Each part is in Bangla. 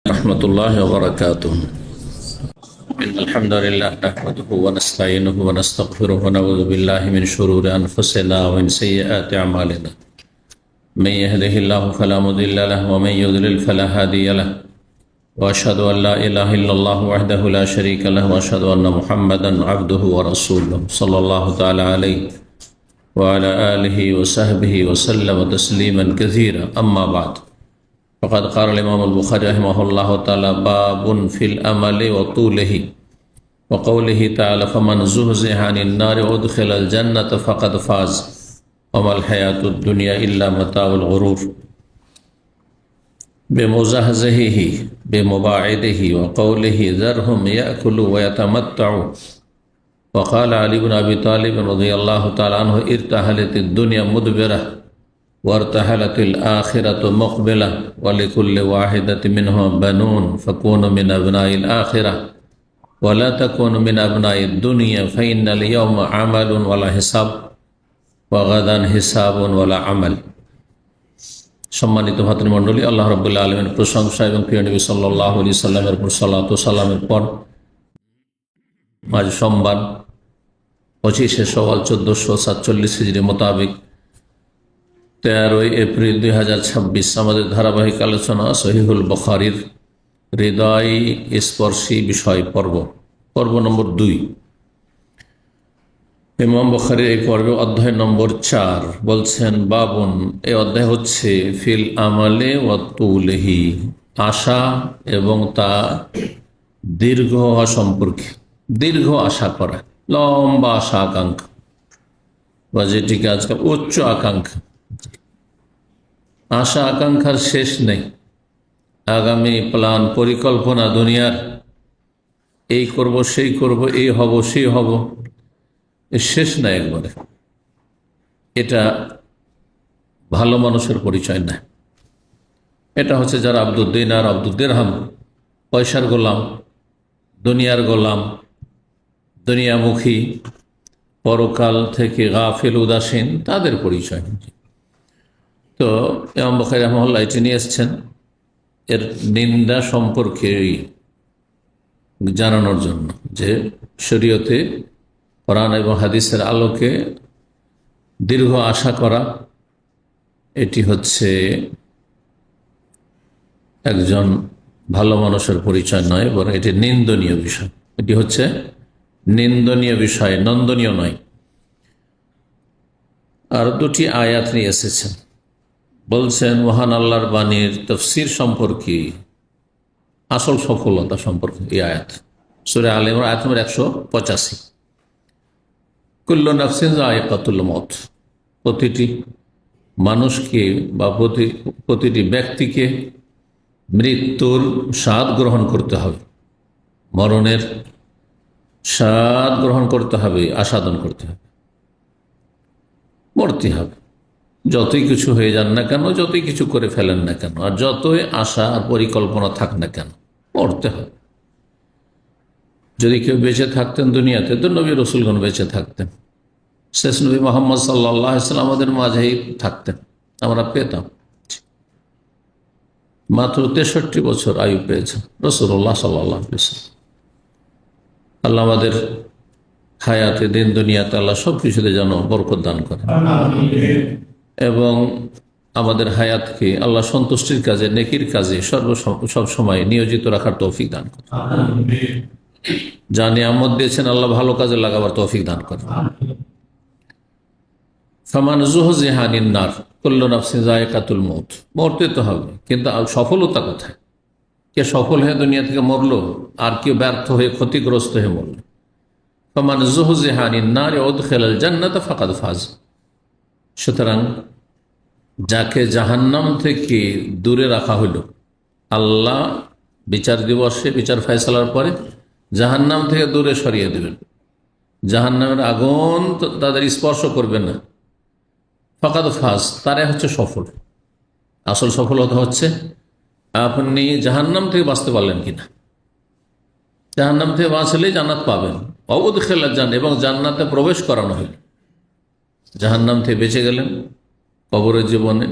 रहमतुल्लाहि व बरकातुहू। الحمد لله نحمده ونستعينه ونستغفره ونعوذ بالله من شرور أنفسنا ومن سيئات أعمالنا من يهده الله فلا مضل له ومن يضلل فلا هادي له وأشهد أن لا إله إلا الله وحده لا شريك له وأشهد أن محمدا عبده ورسوله صلى الله تعالى عليه وعلى آله وصحبه وسلم تسليما كثيرا أما بعد فقد قال الإمام البخاري رحمه الله تعالى باب في الأمل وطوله وقوله تعالى فمن زحزح عن النار وأدخل الجنة فقد فاز وما الحياة الدنيا إلا متاع الغرور بمزحزحه بمباعده وقوله ذرهم يأكلوا ويتمتعوا وقال علي بن أبي طالب رضي الله تعالى عنه ارتحلت الدنيا مدبرة وارتحلت الآخرة مقبلة ولكل واحدة منهم بنون فكونوا من أبناء الآخرة ولا تكونوا من أبناء الدنيا فإن اليوم عمل ولا حساب وغدا حساب ولا عمل। সম্মানিত ভাতৃমণ্ডলী, আল্লাহ রাব্বুল আলামিনের প্রশংসা এবং প্রিয় নবী সাল্লাল্লাহু আলাইহি সাল্লামের উপর সালাত ও সালামের পর আজ সোমবার 25শে শাওয়াল 1447 হিজরি মোতাবেক 13 এপ্রিল 2026 আমাদের ধারাবাহিক আলোচনা সহিহুল বুখারীর হৃদয় স্পর্শী বিষয় পর্ব নম্বর 2। ইমাম বুখারীর এই পর্বে অধ্যায় নম্বর 4 বলছেন বাবুন, এই অধ্যায় হচ্ছে ফিল আমালে ওয়া তুলহি, আশা এবং তা দীর্ঘ হওয়া সম্পর্কে। দীর্ঘ আশা করা, লম্বা আশা আকাঙ্ক্ষা, বা যেটিকে আজকাল উচ্চ আকাঙ্ক্ষা। আশা আকাঙ্ক্ষার শেষ নেই। আগামী প্ল্যান পরিকল্পনা দুনিয়ার, এই করব সেই করব, এই হব সেই হব, এর শেষ নাই একবারে। এটা ভালো মানুষের পরিচয় না। এটা হচ্ছে যারা আব্দুদ দিনার আব্দুদ দিরহাম, পয়সার গোলাম, দুনিয়ার গোলাম, দুনিয়ামুখী, পরকাল থেকে গাফিল উদাসীন, তাদের পরিচয়। তো ইমাম বুখারী রাহিমাহুল্লাহ এটি নিয়ে এসেছেন এর নিন্দা সম্পর্কে জানানোর জন্য, যে শরীয়তে কোরআন এবং হাদিসের আলোকে দীর্ঘ আশা করা এটি হচ্ছে একজন ভালো মানুষের পরিচয় নয়, বরং এটি নিন্দনীয় বিষয়। এটি হচ্ছে নিন্দনীয় বিষয়, নন্দনীয় নয়। আর দুটি আয়াত নিয়ে এসেছেন। বলছেন মহান আল্লাহর বাণীর তাফসীর সম্পর্কে, আসল সফলতা সম্পর্কে এই আয়াত, সূরা আলে ইমরান আয়াত নম্বর 185। কুল্লু নাফসিন যায়িকাতুল মউত, প্রতিটি মানুষকে বা প্রতিটি ব্যক্তিকে মৃত্যুর স্বাদ গ্রহণ করতে হবে, মরণের স্বাদ গ্রহণ করতে হবে, আস্বাদন করতে হবে, মরতে হবে। যতই কিছু হয়ে যান না কেন, যতই কিছু করে ফেলেন না কেন, আর যতই আশা আর পরিকল্পনা থাক না কেন, মরতে হবে। যদি কেউ বেঁচে থাকতেন দুনিয়াতে, তো নবী রসুলগণ বেঁচে থাকতেন, শেষ নবী মুহাম্মদ সাল্লাল্লাহু আলাইহি ওয়াসাল্লাম আমাদের মাঝেই থাকতেন, আমরা পেতাম। মাত্র 63 বছর আয়ু পেয়েছেন রাসূলুল্লাহ সাল্লাল্লাহু আলাইহি ওয়াসাল্লাম। আল্লাহ আমাদের হায়াতে, দিন দুনিয়াতে আল্লাহ সব কিছুতে যেন বরকত দান করেন, এবং আমাদের হায়াতকে আল্লাহ সন্তুষ্টির কাজে, নেকির কাজে সব সময় নিয়োজিত রাখার তৌফিক দান করেন। যা নিয়ামত দিয়েছেন আল্লাহ ভালো কাজে লাগাবার তৌফিক দান করেন। ফামান যুহজিহা আনিন নার কুল্লু নাফসিন যায়িকাতুল মউত, মরতে তো হবে, কিন্তু সফলতা কোথায়? কে সফল হয়ে দুনিয়া থেকে মরলো, আর কেউ ব্যর্থ হয়ে ক্ষতিগ্রস্ত হয়ে মরল। ফামান যুহজিহা আনিন নার ওয়া উদখিলাল জান্নাতা ফাকাদ ফাজ। সুতরাং যাকে জাহান্নাম থেকে দূরে রাখা হইল, আল্লাহ বিচার দিবসে, বিচার ফয়সালার পরে জাহান্নাম থেকে দূরে সরিয়ে দেবেন, জাহান্নামের আগুন তাদের স্পর্শ করবে না। ফাকাদ ফাজ, তারাই হচ্ছে সফল। আসল সফলতা হচ্ছে আপনি জাহান্নাম থেকে বাঁচতে পারলেন কিনা। জাহান্নাম থেকে বাঁচলেই জান্নাত পাবেন। উদখিলাল জান্নাহ, এবং জান্নাতে প্রবেশ করানো হইল। জাহান্নাম থেকে বেঁচে গেলেন কবরের জীবনে,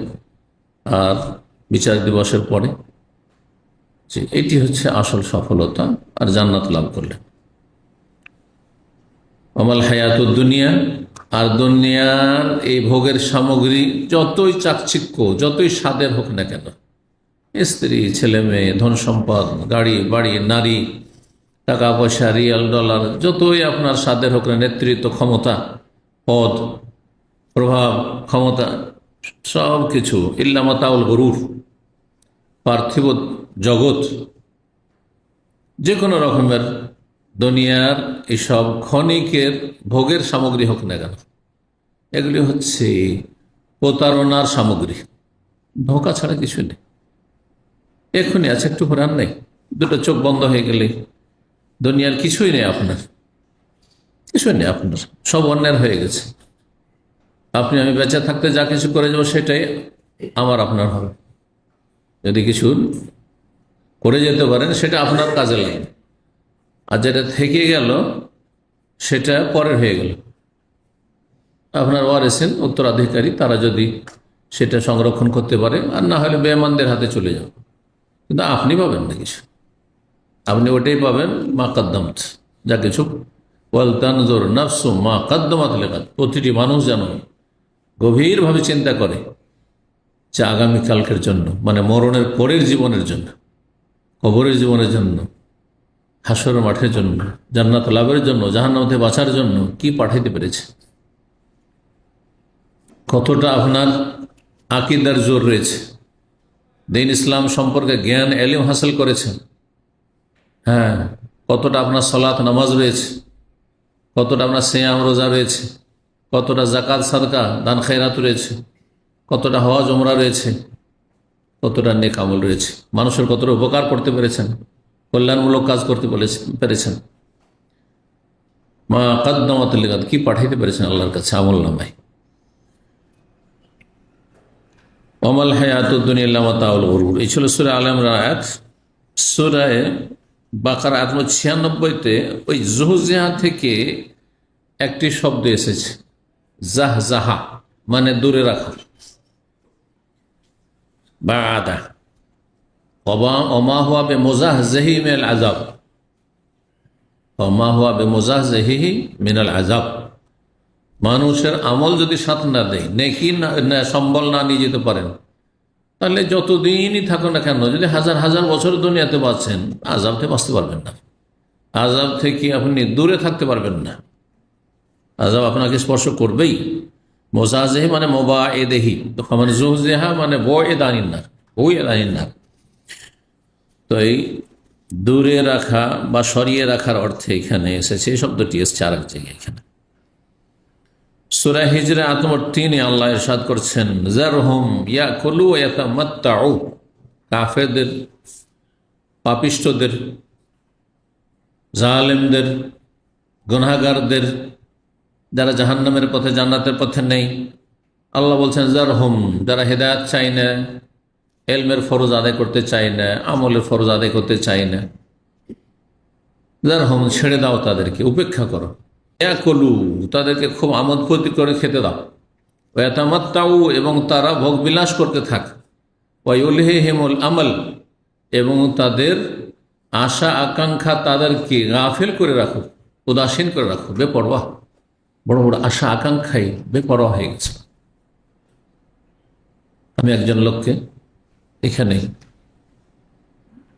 আর বিচার দিবসের পরে যে এটি হচ্ছে আসল সফলতা, আর জান্নাত লাভ করলেন। অমাল হায়াতুদ দুনিয়া, আর দুনিয়ার এই ভোগের সামগ্রী যতই চাকচিক্য, যতই স্বাদের হোক না কেন, স্ত্রী, ছেলে মেয়ে, ধন সম্পদ, গাড়ি বাড়ি, নারী, টাকা পয়সা, রিয়াল ডলার, যতই আপনার স্বাদের হোক না, নেতৃত্ব, ক্ষমতা, পদ, প্রভাব, ক্ষমতা, সব কিছু ইল্লা মাতাউল গরুর, পার্থিব জগৎ, যে কোনো রকমের দুনিয়ার এসব ক্ষণিকের ভোগের সামগ্রী হোক না কেন, এগুলি হচ্ছে প্রতারণার সামগ্রী, ধোঁকা ছাড়া কিছু নেই। এক্ষুনি আছে, একটু পরে আর নেই, দুটো চোখ বন্ধ হয়ে গেলে দুনিয়ার কিছুই নেই, আপনার কিছুই নেই, আপনার সব অন্যের হয়ে গেছে। আপনি আমি বেঁচে থাকতে যা কিছু করে যাবো সেটাই আমার আপনার হবে। যদি কিছু করে যেতে পারেন সেটা আপনার কাজে লাগে, আর যেটা থেকে গেল সেটা পরের হয়ে গেল। আপনার ওয়ারিসিন, উত্তরাধিকারী, তারা যদি সেটা সংরক্ষণ করতে পারে, আর না হলে বেঈমানদের হাতে চলে যাবে, কিন্তু আপনি পাবেন না কিছু। আপনি ওটাই পাবেন মা কদ্দামত, যা কিছু। ওয়াল তানজুর নাফসু মা কদ্দামাত লিগাদ, প্রতিটি মানুষ যেন গভীরভাবে চিন্তা করে যে আগামীকালকের জন্য, মানে মরণের পরের জীবনের জন্য, কবরের জীবনের জন্য, হাসরের মাঠের জন্য, জান্নাত লাভের জন্য, জাহান্নাম থেকে বাঁচার জন্য কি পাঠাইতে পেরেছে, কতটা আপনার আকীদার জোর রয়েছে, দ্বীন ইসলাম সম্পর্কে জ্ঞান এলিম হাসিল করেছেন, হ্যাঁ, কতটা আপনার সালাত নামাজ রয়েছে, কতটা আপনার সিয়াম রোজা রয়েছে, কতটা জাকাত সাদকা দান খেরাত রয়েছে, কতটা হজ উমরা রয়েছে, কতটা নেক আমল রয়েছে, মানুষের কতটা উপকার করতে পেরেছেন, কল্যাণমূলক কাজ করতে পেরেছেন, মা কদ্দামাত লিগাদ, কি পাঠাইতে পেরেছেন আল্লাহর কাছে আমল নামায়। ওমাল হায়াতুদ দুনিয়া ইল্লা মাতাউল গুরুর, এই ছিল সূরা আল ইমরান আয়াত। সূরা বাকারা আয়াত 96-তে ওই জুহজিহা থেকে একটি শব্দ এসেছে, জাহজাহা, মানে দূরে রাখা, বাআদা, ওমা হুয়া বিমুজাহজিহি মিনাল আযাব, ওমা হুয়া বিমুজাহজিহি মিনাল আযাব। মানুষের আমল যদি সাথ না দেয়, নেকি না সম্বল না নিয়ে যেতে পারেন, তাহলে যতদিনই থাকুন না কেন, যদি হাজার হাজার বছর দুনিয়াতে বাঁচেন, আযাব থেকে বাঁচতে পারবেন না, আযাব থেকে আপনি দূরে থাকতে পারবেন না, আযাব আপনাকে স্পর্শ করবেই। মোজাজেহি মানে মোবায়েদেহি, মানে জুহজিহা মানে বয়েদানিন্নার, বয়েদানিন্নার। তো এই দূরে রাখা বা সরিয়ে রাখার অর্থে এখানে এসেছে, এই শব্দটি এসছে আর এক জায়গায়। এখানে সূরা হিজর আয়াত নম্বর 3 আল্লাহ ইরশাদ করছেন, যারহুম ইয়াকুলু ওয়া ইয়াতামাত্তাউ, কাফেরদের, পাপিষ্ঠদের, জালেমদের, গুনাহগারদের, যারা জাহান্নামের পথে জান্নাতের পথে নেই, আল্লাহ বলছেন যারহুম, যারা হেদায়েত চায় না, এলমের ফরজ আদায় করতে চায় না, আমলের ফরজ আদায় করতে চায় না, যারহুম, ছেড়ে দাও তাদেরকে, উপেক্ষা করো, ইয়াকুলু, তাদেরকে খুব আমোদ ফুর্তি করে খেতে দাও, ওয়া ইয়াতামাত্তাউ, এবং তারা ভোগ বিলাস করতে থাক, ওয়া ইউলহিহিমুল আমাল, এবং তাদের আশা আকাঙ্ক্ষা তাদেরকে গাফিল করে রাখো, উদাসীন করে রাখো, বেপরোয়া, বড় বড় আশা আকাঙ্ক্ষায় বেপরোয়া হয়ে গেছে। আমি একজন লোককে এখানে,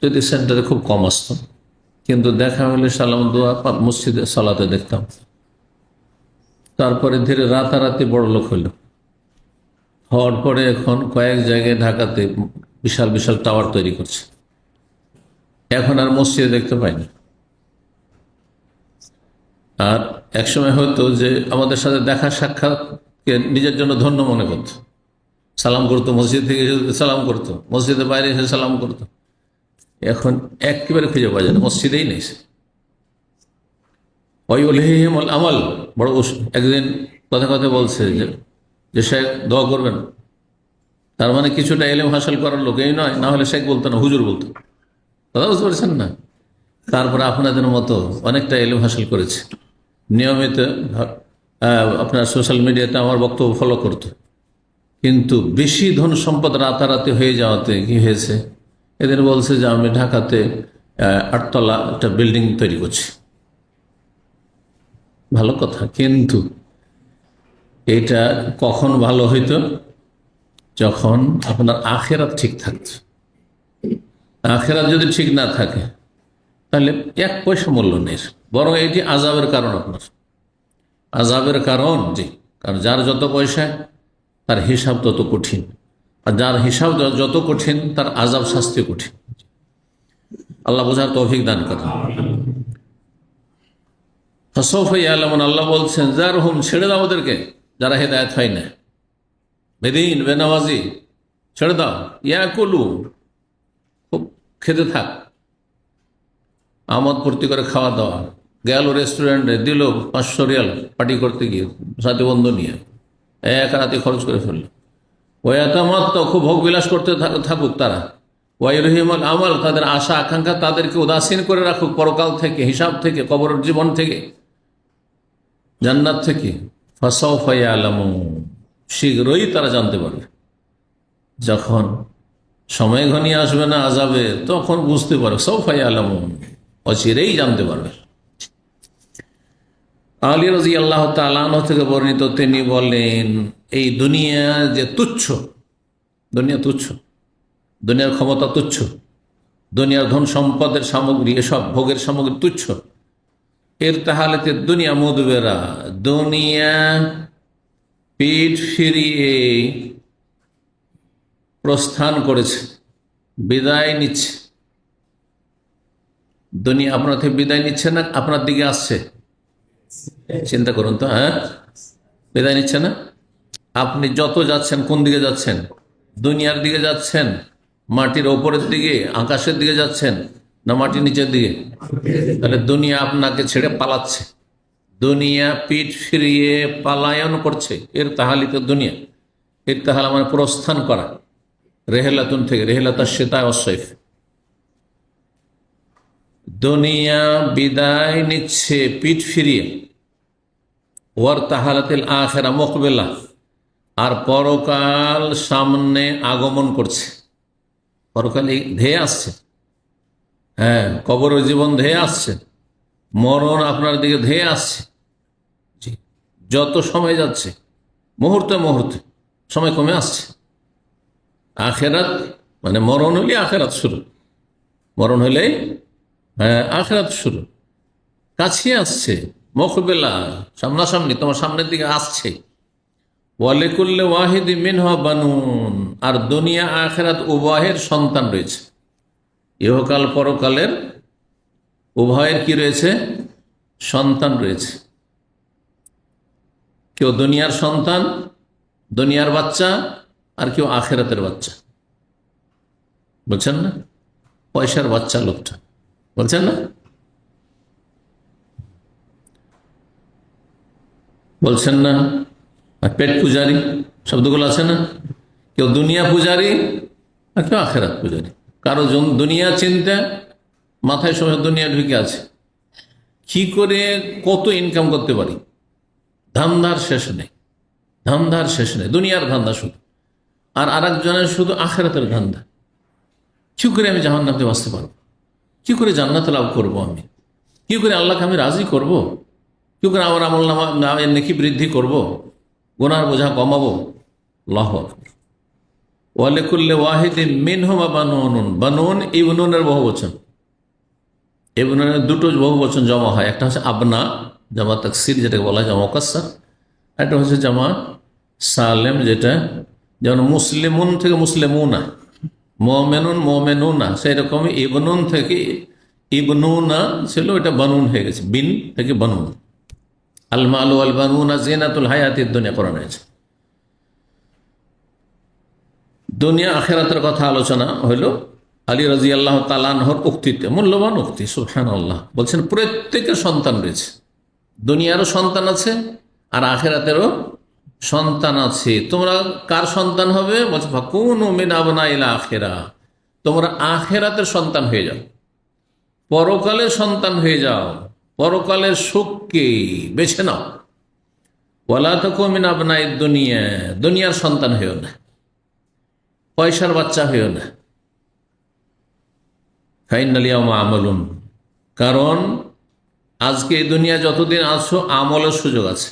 যদি সেন্টারে খুব কম আসতাম, কিন্তু দেখা হলে সালাম দোয়া মসজিদে সালাতে দেখতাম, তারপরে ধীরে রাতারাতি বড় লোক হওয়ার পরে এখন কয়েক জায়গায় ঢাকাতে বিশাল বিশাল টাওয়ার তৈরি করছে, এখন আর মসজিদে দেখতে পাইনি। আর একসময় হয়তো যে আমাদের সাথে দেখা সাক্ষাৎকে নিজের জন্য ধন্য মনে করত, সালাম করতো, মসজিদ থেকে সালাম করতো, মসজিদের বাইরে এসে সালাম করতো, এখন একেবারে খুঁজে পাওয়া যায় না, মসজিদেই নেই সে। ওয়াইউলহিহিমুল আমাল, বড় একদিন কথা কথা বলছে যে শেখ দোয়া করবেন, তার মানে কিছুটা এলেম হাসিল করার লোক, এই নয়, না হলে শেখ বলতো না, হুজুর বলতো, কথা বুঝতে পারছেন না। তারপরে আপনাদের মতো অনেকটা এলেম হাসিল করেছে, নিয়মিত আপনার সোশ্যাল মিডিয়াতে আমার বক্তব্য ফলো করত, কিন্তু বেশি ধন সম্পদ রাতারাতি হয়ে যাওয়াতে কি হয়েছে, এদের বলছে যে আমি ঢাকাতে 8 তলা একটা বিল্ডিং তৈরি করছি। ভালো কথা, কিন্তু এটা কখন ভালো হইতো? যখন আপনার আখেরাত ঠিক থাকছে। আখেরাত যদি ঠিক না থাকে তাহলে 1 পয়সা মূল্য নেই, বরং এটি আযাবের কারণ, আপনার আযাবের কারণ। জি, কারণ যার যত পয়সা তার হিসাব তত কঠিন, আর যার হিসাব যত কঠিন তার আযাব শাস্তি কঠিন। আল্লাহ বোঝার তৌফিক দান করেন। ফাসাউফা ইয়ালামুন, আল্লাহ বলছেন যারহুম, ছেড়ে দাও ওদেরকে যারা হেদায়েত হয় না, বেদিন বেনামাজি, ছেড়ে দাও। ইয়াকুলু, খুব খেতে থাক, আমোদ ফুর্তি করে খাওয়া দাওয়া, গেল রেস্টুরেন্টে, দিল 500 রিয়াল পার্টি করতে গিয়ে সাথে বন্ধু নিয়ে, এক রাতে খরচ করে ফেললো। ওয়াতামাত্তা, খুব ভোগ বিলাস করতে থাকুক তারা। ওয়াইরহিমাল আমাল, তাদের আশা আকাঙ্ক্ষা তাদেরকে উদাসীন করে রাখুক পরকাল থেকে, হিসাব থেকে, কবরের জীবন থেকে, জান্নাত থেকে। ফাসাউফা ইয়ালামুন, শীঘ্রই তারা জানতে পারবে। যখন সময় ঘনিয়ে আসবে না আযাবে, তখন বুঝতে পারবে। সাউফা ইয়ালামুন, অচিরেই জানতে পারবে। আলী রাদিয়াল্লাহু তাআলা আনহু থেকে বর্ণিত, তিনি বলেন এই দুনিয়া যে তুচ্ছ, দুনিয়া তুচ্ছ, দুনিয়ার ক্ষমতা তুচ্ছ, দুনিয়ার ধন সম্পদের সামগ্রী, এসব ভোগের সামগ্রী তুচ্ছ। এর তাহলে দুনিয়া মুদবেরা, দুনিয়া পিঠ ফিরিয়ে প্রস্থান করেছে, বিদায় নিচ্ছে। দুনিয়া আপনার থেকে বিদায় নিচ্ছে না, আপনার দিকে আসছে। চিন্তা করুন তো, হ্যাঁ, বিদায় নিচ্ছে না। আপনি যত যাচ্ছেন, কোন দিকে যাচ্ছেন? দুনিয়ার দিকে যাচ্ছেন, মাটির ওপরের দিকে, আকাশের দিকে যাচ্ছেন, না মাটির নিচের দিকে? তাহলে দুনিয়া আপনাকে ছেড়ে পালাচ্ছে, দুনিয়া পিঠ ফিরিয়ে পালায়ন করছে। এর তাহালি তো দুনিয়া, এর তাহাল মানে প্রস্থান করা, রেহেলাতুন থেকে, রেহেলাতার সেতায় অসৈফ। দুনিয়া বিদায় নিচ্ছে পিঠ ফিরিয়ে। ওয়ার তাহালাতিল আখিরা মুকবিলা, আর পরকাল সামনে আগমন করছে, পরকাল ধেয়ে আসছে। হ্যাঁ, কবরের জীবন ধেয়ে আসছে, মরণ আপনার দিকে ধেয়ে আসছে। যত সময় যাচ্ছে, মুহূর্তে মুহূর্তে সময় কমে আসছে। আখেরাত মানে মরণ হইলে আখেরাত শুরু, মরণ হইলেই হ্যাঁ আখেরাত শুরু, কাছে আসছে। মুকবিলা, সামনাসামনি, তোমার সামনের দিকে আসছে। ওয়ালিকুল্লি ওয়াহিদি মিনহা বানুন, আর দুনিয়া আখেরাত উভয়ের সন্তান রয়েছে। ইহকাল পরকালের উভয়ের কি রয়েছে? সন্তান রয়েছে। কেউ দুনিয়ার সন্তান, দুনিয়ার বাচ্চা, আর কেউ আখেরাতের বাচ্চা। বলছেন না? পয়সার বাচ্চা লোকটা, বলছেন না? বলছেন না? আর পেট পূজারি শব্দগুলো আছে না? কেউ দুনিয়া পূজারি আর কেউ আখেরাত পূজারি। কারো দুনিয়া চিন্তা, মাথায় সময় দুনিয়া ঢুকে আছে, কি করে কত ইনকাম করতে পারি, ধান্দার শেষ নেই, ধান্দার শেষ নেই, দুনিয়ার ধান্দা শুধু। আর আরেকজনের শুধু আখেরাতের ধান্দা, কি করে আমি জাহান্নামে বাঁচতে পারবো, কি করে জান্নাত লাভ করবো, আমি কি করে আল্লাহকে আমি রাজি করব, কি করে আমার আমল নামা নেকি বৃদ্ধি করব, গুনার বোঝা কমাবো। আল্লাহু আকবার। ওয়ালিকুল্লি ওয়াহিদিন মিনহুমা বানুন, বানুন ইবনুনের বহু বচন, ইবনুনের দুটো বহু বচন জমা হয়। একটা হচ্ছে আবনা, জামা তাকসির যেটাকে বলা হয়, জামা মুকাসসার। একটা হচ্ছে জামা সালেম, যেটা যেমন মুসলিমুন থেকে মুসলিমুনা, মুমিনুন মুমিনুনা, সেই রকমই ইবনুন থেকে ইবনুনা ছিল, এটা বানুন হয়ে গেছে, বিন থেকে বানুন। আল মাল ওয়াল বানুনা জিনাতুল হায়াতিদ দুনিয়া কোরআন হয়েছে। দুনিয়া আখেরাতের কথা আলোচনা হইল আলী রাদিয়াল্লাহু তাআলা আনহুর উক্তিতে, মূল্যবান উক্তি, সুবহানাল্লাহ। বলছেন প্রত্যেকের সন্তান রয়েছে, দুনিয়ারও সন্তান আছে আর আখেরাতেরও সন্তান আছে। তোমরা কার সন্তান হবে? বলছে ফাকুনু মিন আবনাইল আখিরা, তোমরা আখেরাতের সন্তান হয়ে যাও, পরকালের সন্তান হয়ে যাও, পরকালের সুখকে বেছে নাও। ওয়ালা তাকু মিন আবনাইদ দুনিয়া, দুনিয়ার সন্তান হয়েও না, পয়সার বাচ্চা হয়েও না, ফাইনাল ইয়াউমা আমালুন, কারণ আজকে এই দুনিয়া যতদিন আছো আমলের সুযোগ আছে,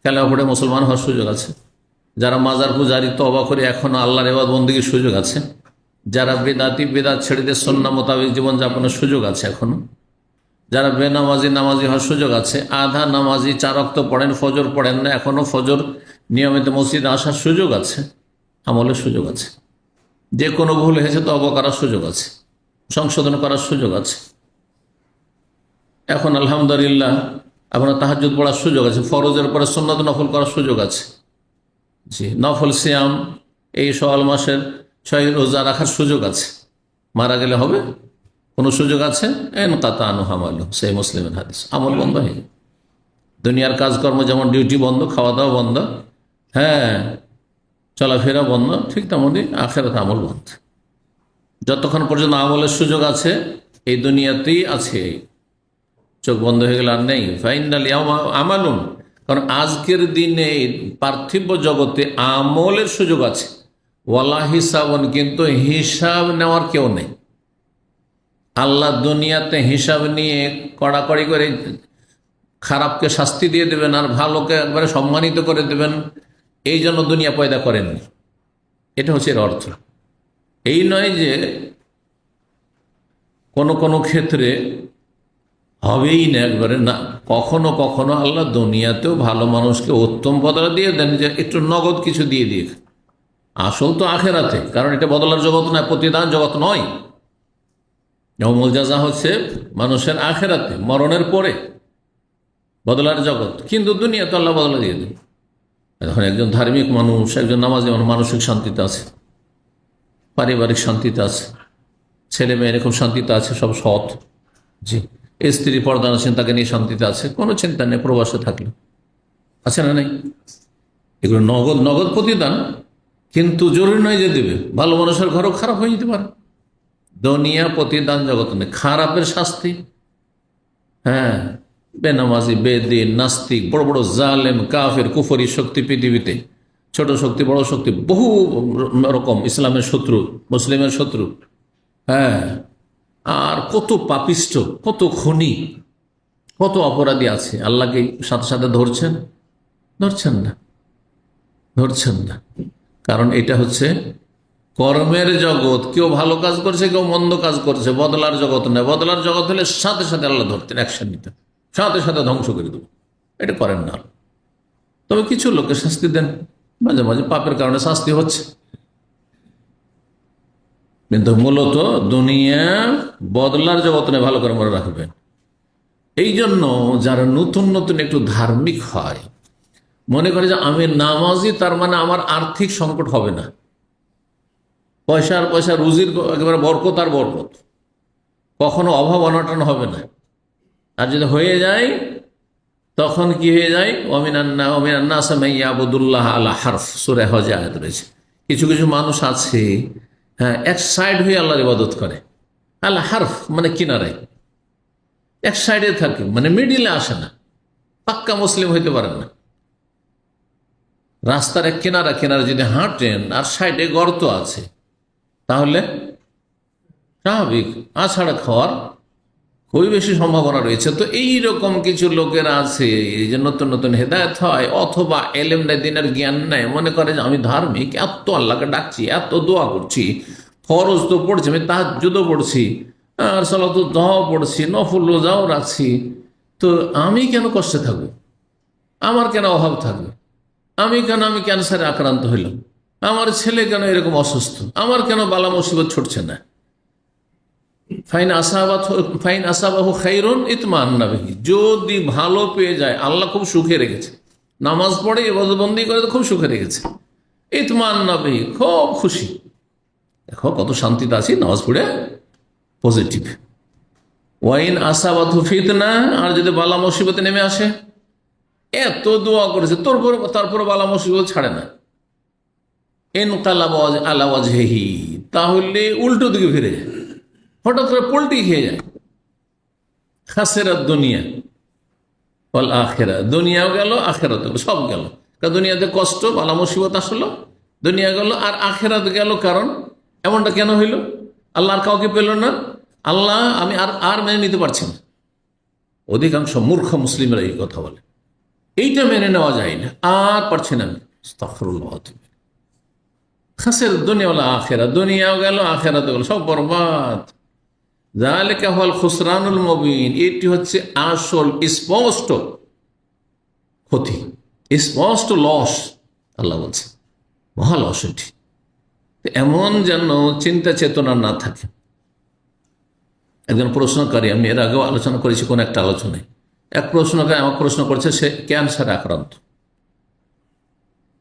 খেলা পড়ে মুসলমান হওয়ার সুযোগ আছে, যারা মাজার পূজারি তওবা করে এখন আল্লাহর ইবাদত বন্দেগীর সুযোগ আছে, যারা বেদাত ছেড়ে দিয়ে সুন্নাহ মোতাবেক জীবনযাপনের সুযোগ আছে এখনো, যারা বেনামাজি নামাজি হওয়ার সুযোগ আছে, আধা নামাজি 4 ওয়াক্ত পড়েন, ফজর পড়েন না, এখনো ফজর নিয়মিত মসজিদে আসার সুযোগ আছে, আমলের সুযোগ আছে। যে কোনো ভুল হয়েছে তওবা করার সুযোগ আছে, সংশোধন করার সুযোগ আছে। এখন আলহামদুলিল্লাহ আপনার তাহাজ্জুদ পড়ার সুযোগ আছে, ফরজের পরে সুন্নাত নফল করার সুযোগ আছে। জি, নফল সিয়াম এই শাওয়াল মাসের 6 রোজা রাখার সুযোগ আছে। মারা গেলে হবে কোনো সুযোগ আছে? এন কাতা আনু হামালু, সেই মুসলিমের হাদিস। আমল বন্ধ হয়ে গেল, দুনিয়ার কাজকর্ম যেমন ডিউটি বন্ধ, খাওয়া দাওয়া বন্ধ, হ্যাঁ চলাফেরা বন্ধ, ঠিক তেমনই আখিরাতে আমল বন্ধ। যতক্ষণ পর্যন্ত আমলের সুযোগ আছে এই দুনিয়াতেই আছে, চোখ বন্ধ হয়ে গেলে আর নেই। ফাইনাল ইয়াউমা আমালুন, কারণ আজকের দিনে পার্থিব জগতে আমলের সুযোগ আছে। ওয়ালা হিসাবন, কিন্তু হিসাব নেওয়ার কেউ নেই। আল্লাহ দুনিয়াতে হিসাব নিয়ে কড়াকড়ি করে খারাপকে শাস্তি দিয়ে দেবেন আর ভালোকে একবারে সম্মানিত করে দেবেন, এই জন্য দুনিয়া পয়দা করেননি। এটা হচ্ছে এর অর্থ। এই নয় যে কোনো ক্ষেত্রে হবেই না, একবারে না। কখনো কখনো আল্লাহ দুনিয়াতেও ভালো মানুষকে উত্তম বদলা দিয়ে দেন, যে একটু নগদ কিছু দিয়ে দিয়ে। আসল তো আখেরাতে, কারণ এটা বদলার জগৎ নয়, প্রতিদান জগৎ নয়। ইয়াউমুল জাযা হচ্ছে মানুষের আখেরাতে, মরণের পরে বদলার জগৎ। কিন্তু দুনিয়া তো আল্লাহ বদলা দিয়ে দেন। এখন একজন ধার্মিক মানুষ, একজন নামাজি মানুষ মানসিক শান্তিতে আছে, পারিবারিক শান্তিতে আছে, ছেলে মেয়ে এরকম শান্তিতে আছে, সব সৎ। জি, স্ত্রী পর্দা আছেন, তাকে নিয়ে শান্তিতে আছে, কোনো চিন্তা নেই, প্রবাসে থাকলে আছে না নেই। এগুলো নগদ নগদ প্রতিদান, কিন্তু জরুরি নয় যে দেবে। ভালো মানুষের ঘরও খারাপ হয়ে যেতে পারে। দুনিয়া প্রতিদান জগৎ নেই, খারাপের শাস্তি। হ্যাঁ, বেনামাজি, বেদিন, নাস্তিক, বড় বড় জালেম, কাফের, কুফরি শক্তি পৃথিবীতে, ছোট শক্তি, বড় শক্তি, বহু রকম, ইসলামের শত্রু, মুসলিমের শত্রু। হ্যাঁ, আর কত পাপিষ্ট, কত খনি, কত অপরাধী আছে। আল্লাহকে সাথে সাথে ধরছেন না, ধরছেন না। কারণ এটা হচ্ছে কর্মের জগৎ। কেউ ভালো কাজ করছে, কেউ মন্দ কাজ করছে, বদলার জগৎ নয়। বদলার জগৎ হলে সাথে সাথে আল্লাহ ধরতেন, অ্যাকশন নিতেন, সাথে সাথে ধ্বংস করে দেব। এটা করেন না। তবে কিছু লোককে শাস্তি দেন, মাঝে মাঝে পাপের কারণে শাস্তি হচ্ছে, কিন্তু মূলত দুনিয়া বদলার জগৎ নয়, ভালো করে মনে রাখবেন। এই জন্য যারা নতুন নতুন একটু ধার্মিক হয়, মনে করে যে আমি নামাজি, তার মানে আমার আর্থিক সংকট হবে না, পয়সা রুজির একেবারে বরকত আর বরকত, কখনো অভাব অনটন হবে না। আর যদি হয়ে যায় তখন কি হয়ে যায়? ওমিনান্নাস মান ইয়াবুদুল্লাহ আলা হারফ, সূরা হজে আয়াত রয়েছে। কিছু কিছু মানুষ আছে, হ্যাঁ, এক সাইড হয়ে আল্লাহর ইবাদত করে। আল্লাহ হারফ মানে কিনারায়, এক সাইডে থাকে, মানে মিডিলে আসে না, পাক্কা মুসলিম হইতে পারেন না। রাস্তার এক কিনারা যদি হাঁটেন আর সাইডে গর্ত আছে, তাহলে স্বাভাবিক আছাড়া খাওয়ার খুবই বেশি সম্ভাবনা রয়েছে। তো এইরকম কিছু লোকের আছে, এই যে নতুন নতুন হেদায়েত হয়, অথবা এলেম নেয়, দিনের জ্ঞান নেয়, মনে করে যে আমি ধার্মিক, এত আল্লাহকে ডাকছি, এত দোয়া করছি, ফরজ তো পড়ছি, আমি তাহাজ্জুদও পড়ছি, আর সালাতুদ দুহাও পড়ছি, নফল রোজাও রাখছি, তো আমি কেন কষ্টে থাকবো? আমার কেন অভাব থাকবে? আমি ক্যান্সারে আক্রান্ত হইলাম, আমার ছেলে কেন এরকম অসুস্থ, আমার কেন বালা মুসিবত ছুটছে না? ফাইন আসাবাহু খাইরুন ইতমান্না বিহি, যদি ভালো পেয়ে যায়, আল্লাহ খুব সুখে রেখেছে, নামাজ পড়ে ইবাদতবন্দি করে তো খুব সুখে রেখেছে, ইতমান্না বিহি, খুব খুশি। দেখো কত শান্তিতে আছি নামাজ পড়ে, পজিটিভ। ওয়াইন আসাবাতু ফিতনা, আর যদি বালা মুসিবতে নেমে আসে, এত দোয়া করেছে তারপর বালা মুসিবত ছাড়ে না, ইনকালাবা আলা ওয়াজহিহি, তাহলে উল্টো দিকে ফিরে যায়, হঠাৎ করে পোল্টি খেয়ে যায়। খাসেরাত দুনিয়া ওয়াল আখিরা, দুনিয়াও গেল, আখিরাত সব গেল। কারণ দুনিয়াতে কষ্ট, বালা মুসিবত আসলো, দুনিয়া গেল, আর আখিরাত গেল। কারণ এমনটা কেন হইল? আল্লাহর কাউকে পেল না, আল্লাহ আমি আর আর মেনে নিতে পারছি না। অধিকাংশ মূর্খ মুসলিমরা এই কথা বলে, এইটা মেনে নেওয়া যায় না, আর পারছি না আমি। আস্তাগফিরুল্লাহ। খাসের দুনিয়া আখেরা, দুনিয়াও গেল আখেরাত গেল, সব বরবাদ। যালিকা হুয়াল খুসরানুল মুবিন, এটি হচ্ছে আসল স্পষ্ট ক্ষতি, স্পষ্ট লস। আল্লাহ বলছে মহা লস এটি। এমন যেন চিন্তা চেতনা না থাকে। একজন প্রশ্নকারী, আমি এর আগেও আলোচনা করেছি কোন একটা আলোচনায়, এক প্রশ্নকারী আমাকে প্রশ্ন করছে, সে ক্যান্সারে আক্রান্ত।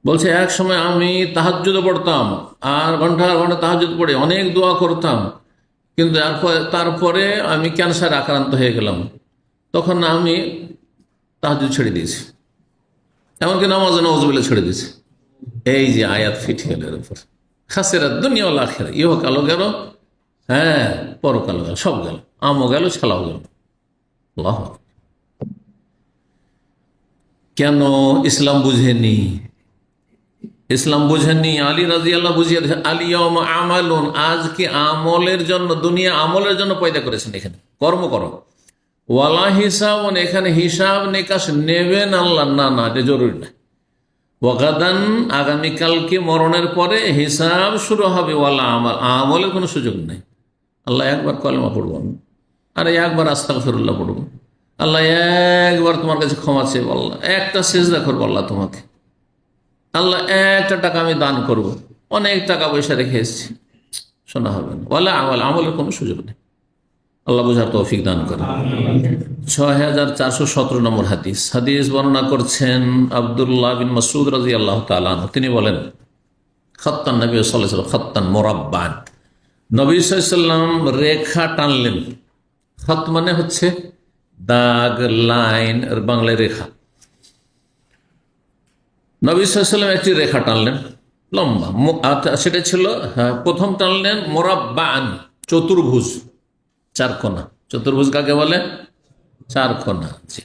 বলছে এক সময় আমি তাহাজ্জুদে পড়তাম, আর ঘন্টার ঘন্টা তাহাজ্জুদ পড়ে অনেক দোয়া করতাম, কিন্তু তারপরে আমি ক্যান্সার আক্রান্ত হয়ে গেলাম, তখন আমি তাহাজ্জুদ ছেড়ে দিয়েছি, এমনকি নামাজ নওয়াজবিল্লাহ ছেড়ে দিয়েছি। এই যে আয়াত ফিট গেল এর উপর। খাসেরা দুনিয়া ওয়াল আখিরা, ইহকালও গেল, হ্যাঁ পরকালও গেল, সব গেল, আমও গেল ছালাও গেল। আল্লাহ, কেন? ইসলাম বুঝেনি, ইসলাম বুঝেননি। আলী রাদিয়াল্লাহু বুঝিয়ে দিয়েছেন, আলিয়াউম আমালুন, আজকে আমলের জন্য, দুনিয়া আমলের জন্য পয়দা করেছেন, এখানে কর্ম করো। ওয়ালা হিসাব, এখানে হিসাব নিকাশ নেবেন আল্লাহ, না না এটা জরুরি না। ওয়াগাদান, আগামীকালকে মরণের পরে হিসাব শুরু হবে। ওয়ালা আমাল, আমলের কোনো সুযোগ নেই। আল্লাহ একবার কলেমা পড়ব, আরে একবার আস্তাগফিরুল্লাহ পড়ব, আল্লাহ একবার তোমার কাছে ক্ষমা চেয়ে, আল্লাহ একটা সিজদা করবো আল্লাহ তোমাকে, আল্লাহ একটা টাকা আমি দান করব, অনেক টাকা পয়সা রেখে এসেছি, শোনা হবে না। ওয়ালা আমাল, আমলের কোনো সুযোগ নেই। আল্লাহ বুঝার তৌফিক দান করে। 6417 নম্বর হাদিস। হাদিস বর্ণনা করছেন আব্দুল্লাহ বিন মাসউদ রাদিয়াল্লাহু তাআলা আনহু। তিনি বলেন, খাত্তান নবী সাল্লাল্লাহু আলাইহি ওয়াসাল্লাম খাত্তান মুরাব্বান, নবী সাল্লাল্লাহু আলাইহি ওয়াসাল্লাম রেখা টানলেন। খাত মানে হচ্ছে দাগ, লাইন, আর বাংলায় রেখা। নবী সাল্লাল্লাহু আলাইহি ওয়াসাল্লাম একটি রেখা টানলেন লম্বা, সেটা ছিল, প্রথম টানলেন মুরাব্বান, চতুর্ভুজ, চারকোনা। চতুর্ভুজ কাকে বলে? চারকোনা। জি।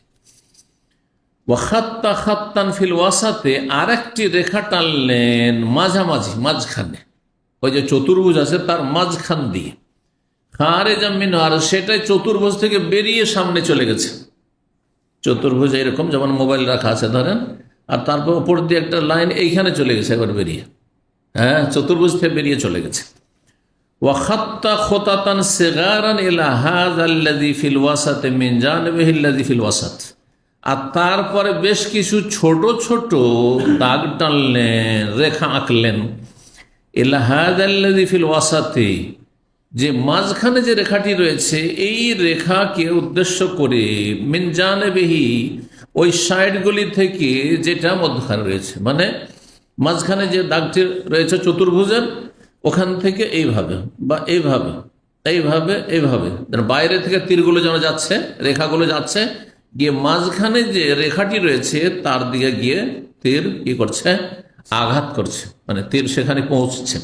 ওয়াখাত্তা খাত্তান ফিল ওয়াসাতে, আর একটি রেখা টানলেন মাঝামাঝি, মাঝখানে, ওই যে চতুর্ভুজ আছে তার মাঝখান দিয়ে। খারেজা মিনহু, আর সেটাই চতুর্ভুজ থেকে বেরিয়ে সামনে চলে গেছে। চতুর্ভুজ এরকম যেমন মোবাইল রাখা আছে ধরেন, আর তারপর উপর দিয়ে একটা লাইন এইখানে চলে গেছে একবার বেরিয়ে, হ্যাঁ চতুর্ভুজ থেকে বেরিয়ে চলে গেছে। ওয়াখাত্তা খোতাতান সিগারান ইলা হাযাল্লাযী ফিল ওয়াসাতি মিন জানিবিহিল্লাযী ফিল ওয়াসাত, আর তারপরে বেশ কিছু ছোট ছোট দাগ টানলেন, রেখা আঁকলেন। ইলা হাযাল্লাযী ফিল ওয়াসাতি, যে মাঝখানে যে রেখাটি রয়েছে এই রেখাকে উদ্দেশ্য করে, মিন জানিবিহি, ওই সাইডগুলি থেকে যেটা মধ্যখানে রয়েছে, মানে মাঝখানে যে দাগটি রয়েছে চতুর্ভুজের, ওখান থেকে এইভাবে বা এইভাবে, এইভাবে এইভাবে, বাইরে থেকে তীরগুলো যেন যাচ্ছে, রেখাগুলো যাচ্ছে, গিয়ে মাঝখানে যে রেখাটি রয়েছে তার দিকে গিয়ে তীর কি করছে? আঘাত করছে, মানে তীর সেখানে পৌঁছছে।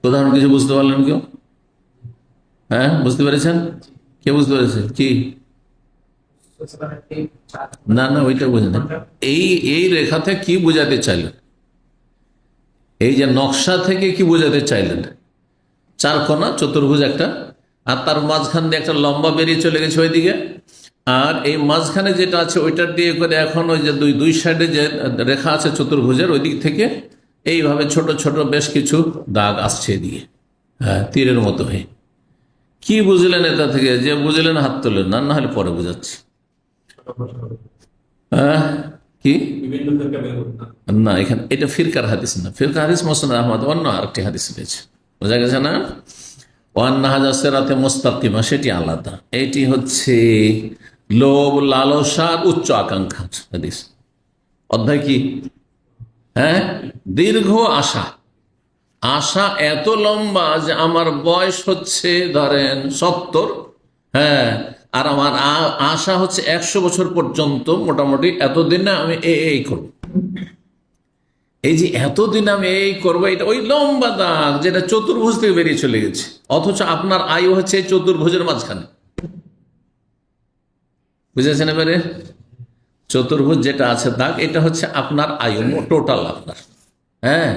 উদাহরণ কিছু বুঝতে পারলেন কেউ? হ্যাঁ বুঝতে পেরেছেন? কে বুঝতে পেরেছে? কি? না না ওইটা বুঝে না। এই রেখাতে কি বোঝাতে চাইলেন? এই যে নকশা থেকে কি বোঝাতে চাইলেন? চারকোনা চতুর্ভুজ একটা, আর তার মাঝখান দিয়ে একটা লম্বা বেরিয়ে চলে গেছে ওইদিকে, আর এই মাঝখানে যেটা আছে ওইটার দিয়ে করে এখন ওই যে দুই সাইডে যে রেখা আছে চতুর্ভুজের, ওই দিক থেকে এইভাবে ছোট ছোট বেশ কিছু দাগ আসছে এদিকে, হ্যাঁ তীরের মতো হয়ে। কি বুঝলেন এটা থেকে? যে বুঝলেন হাত তোলেন, না না হলে পরে বুঝাচ্ছি। হ্যাঁ কি না, এখানে এটা ফিরকার হাদিস না, ফিরকার হাদিস মুসনাদ আহমদ, অন্য আরেকটি হাদিস রয়েছে, বোঝা গেছে না? ওয়ান্না হাজা সিরাতে মুস্তাকিমা, সেটি আলাদা। এটি হচ্ছে লোভ লালসার উচ্চ আকাঙ্ক্ষা হাদিস। অধ্যায় কি? হ্যাঁ দীর্ঘ আশা, আশা এত লম্বা যে আমার বয়স হচ্ছে ধরেন 70, হ্যাঁ, আর আমার আশা হচ্ছে 100 বছর পর্যন্ত, মোটামুটি এতদিনে আমি এই করব। এই যে এতদিন আমি এই করবো, এটা ওই লম্বা দাগ যেটা চতুর্ভুজ থেকে বেরিয়ে চলে গেছে, অথচ আপনার আয়ু হচ্ছে চতুর্ভুজের মাঝখানে। বুঝেছেন এবারে? চতুর্ভুজ যেটা আছে দাগ, এটা হচ্ছে আপনার আয়ু টোটাল আপনার, হ্যাঁ,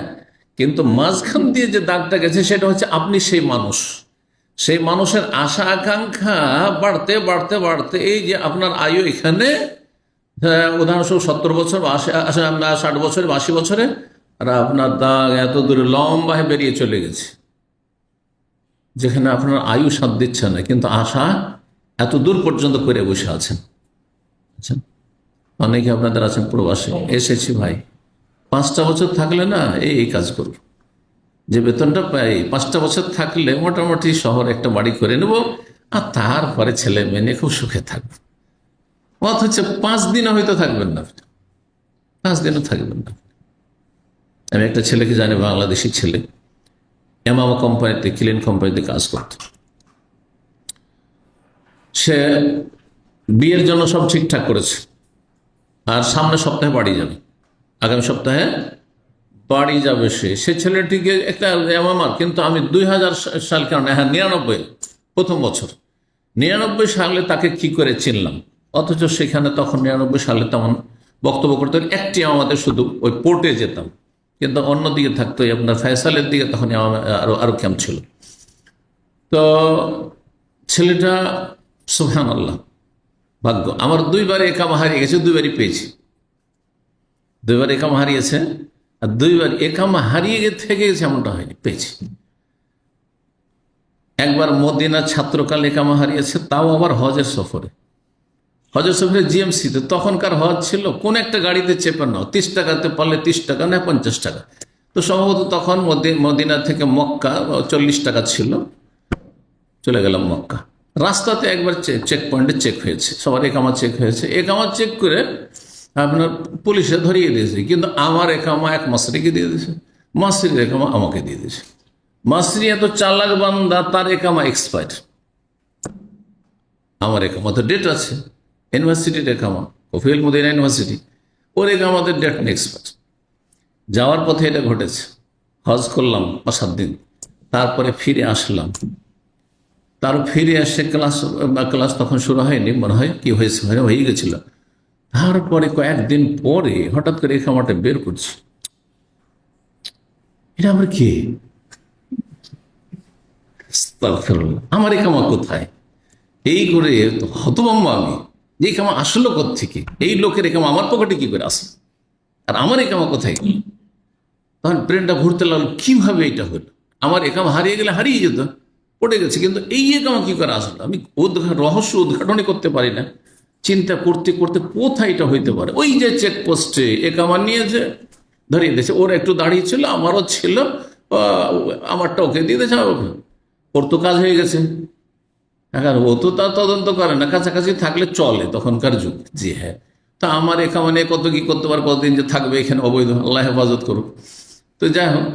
কিন্তু মাঝখান দিয়ে যে দাগটা গেছে সেটা হচ্ছে আপনি সেই মানুষ, সেই মানুষের আশা আকাঙ্ক্ষা বাড়তে বাড়তে বাড়তে এই যে আপনার আয়ু এখানে উদাহরণস্বরূপ 70 বছর বা 60 বছরে বা 80 বছরে, আর আপনার দাগ এত দূরে লম্বা হয়ে বেরিয়ে চলে গেছে, যেখানে আপনার আয়ু সাথ দিচ্ছে না, কিন্তু আশা এত দূর পর্যন্ত করে বসে আছেন। অনেকে আপনাদের আছেন প্রবাসী, এসেছি ভাই 5টা বছর থাকলে না এই কাজ করব, যে বেতনটা পাই 5টা বছর থাকলে মোটামুটি শহরে একটা বাড়ি করে নেব, আর তারপরে ছেলে মেয়ে নিয়ে খুব সুখে থাকবো। অথচ 5 দিনও হয়তো থাকবেন না, 5 দিনও থাকবেন না। আমি একটা ছেলেকে জানি, বাংলাদেশি ছেলে, এমামা কোম্পানিতে, ক্লিন কোম্পানিতে কাজ করত। সে বিয়ের জন্য সব ঠিকঠাক করেছে, আর সামনের সপ্তাহে বাড়ি যাবে, আগামী সপ্তাহে বাড়ি যাবে। সে ছেলেটিকে একটা এমামার, কিন্তু আমি 2000 সাল, কারণ হ্যাঁ 99 প্রথম বছর, 99 সালে তাকে কি করে চিনলাম। অথচ সেখানে তখন 99 সালে তেমন বক্তব্য করতে একটি আমাদের শুধু ওই পোর্টে যেতাম, কিন্তু অন্যদিকে থাকতো আপনার ফয়সালের দিকে তখন আরো ক্যাম্প ছিল। তো ছেলেটা সুবহানাল্লাহ, ভাগ্য আমার 2বার একামা হারিয়ে গেছে, 2বারই পেয়েছি। 2বার একামা হারিয়েছে, আর 2বার একামা হারিয়ে থেকে গেছে এমনটা হয়নি, পেয়েছি। একবার মদিনা ছাত্রকাল একামা হারিয়েছে, তাও আবার হজের সফরে, হজের সফরে জিএমসিতে। তখনকার হজ ছিল কোন একটা গাড়িতে চেপে নাও, 30 টাকাতে পারলে 30 টাকা, না 50 টাকা। তো সম্ভবত তখন মদিনা থেকে মক্কা 40 টাকা ছিল। চলে গেলাম মক্কা, রাস্তাতে একবার চেক পয়েন্টে চেক হয়েছে, সবার একামা চেক হয়েছে। একামা চেক করে আপনার পুলিশে ধরিয়ে দিয়েছে, কিন্তু আমার একামা এক মাসরিকে দিয়ে দিয়েছে, মাসরির একামা আমাকে দিয়ে দিয়েছে। মাসরি এত চালাক বান্দা, তার একামা এক্সপায়ার, আমার একামা তো ডেট আছে, ইউনিভার্সিটির একামা, কফিল মদিনা ইউনিভার্সিটি, ওর একামাদের ডেট এক্সপায়ার। যাওয়ার পথে এটা ঘটেছে, হজ করলাম 5-7 দিন, তারপরে ফিরে আসলাম। তার ফিরে আসে ক্লাস তখন শুরু হয়নি মনে হয়, কি হয়েছে হয়ে গেছিল। তারপরে কয়েকদিন পরে হঠাৎ করে একামাটা বের করছি, এটা আমার কি, আমার একামা কোথায়? এই করে হতভম্ব আমি, যে একামা আসলো কোত্থেকে, এই লোকের একামা আমার পকেটে কি করে আসে, আর আমার একামা কোথায় গেল? তখন ব্রেনটা ঘুরতে লাগলো, কিভাবে এটা হলো? আমার একামা হারিয়ে গেলে হারিয়ে যেত, পড়ে গেছে, কিন্তু এই একামা কি করে আসলো? আমি রহস্য উদ্ঘাটনই করতে পারি না। চিন্তা করতে করতে কোথায় এটা হইতে পারে, ওই যে চেকপোস্টে একামা নিয়েছে, ধরিয়ে দিয়েছে। ওর একটু দাঁড়িয়ে ছিল, আমারও ছিল, আমারটা ওকে দিয়ে দিয়েছে, ওর তো কাজ হয়ে গেছে। এখন ও তো তার তদন্ত করে না, কাছাকাছি থাকলে চলে তখনকার যুগ। জি হ্যাঁ, তা আমার একামা নিয়ে কত কি করতে পারে, কতদিন যে থাকবে এখানে অবৈধ, আল্লাহ হেফাজত করুক। তো যাই হোক,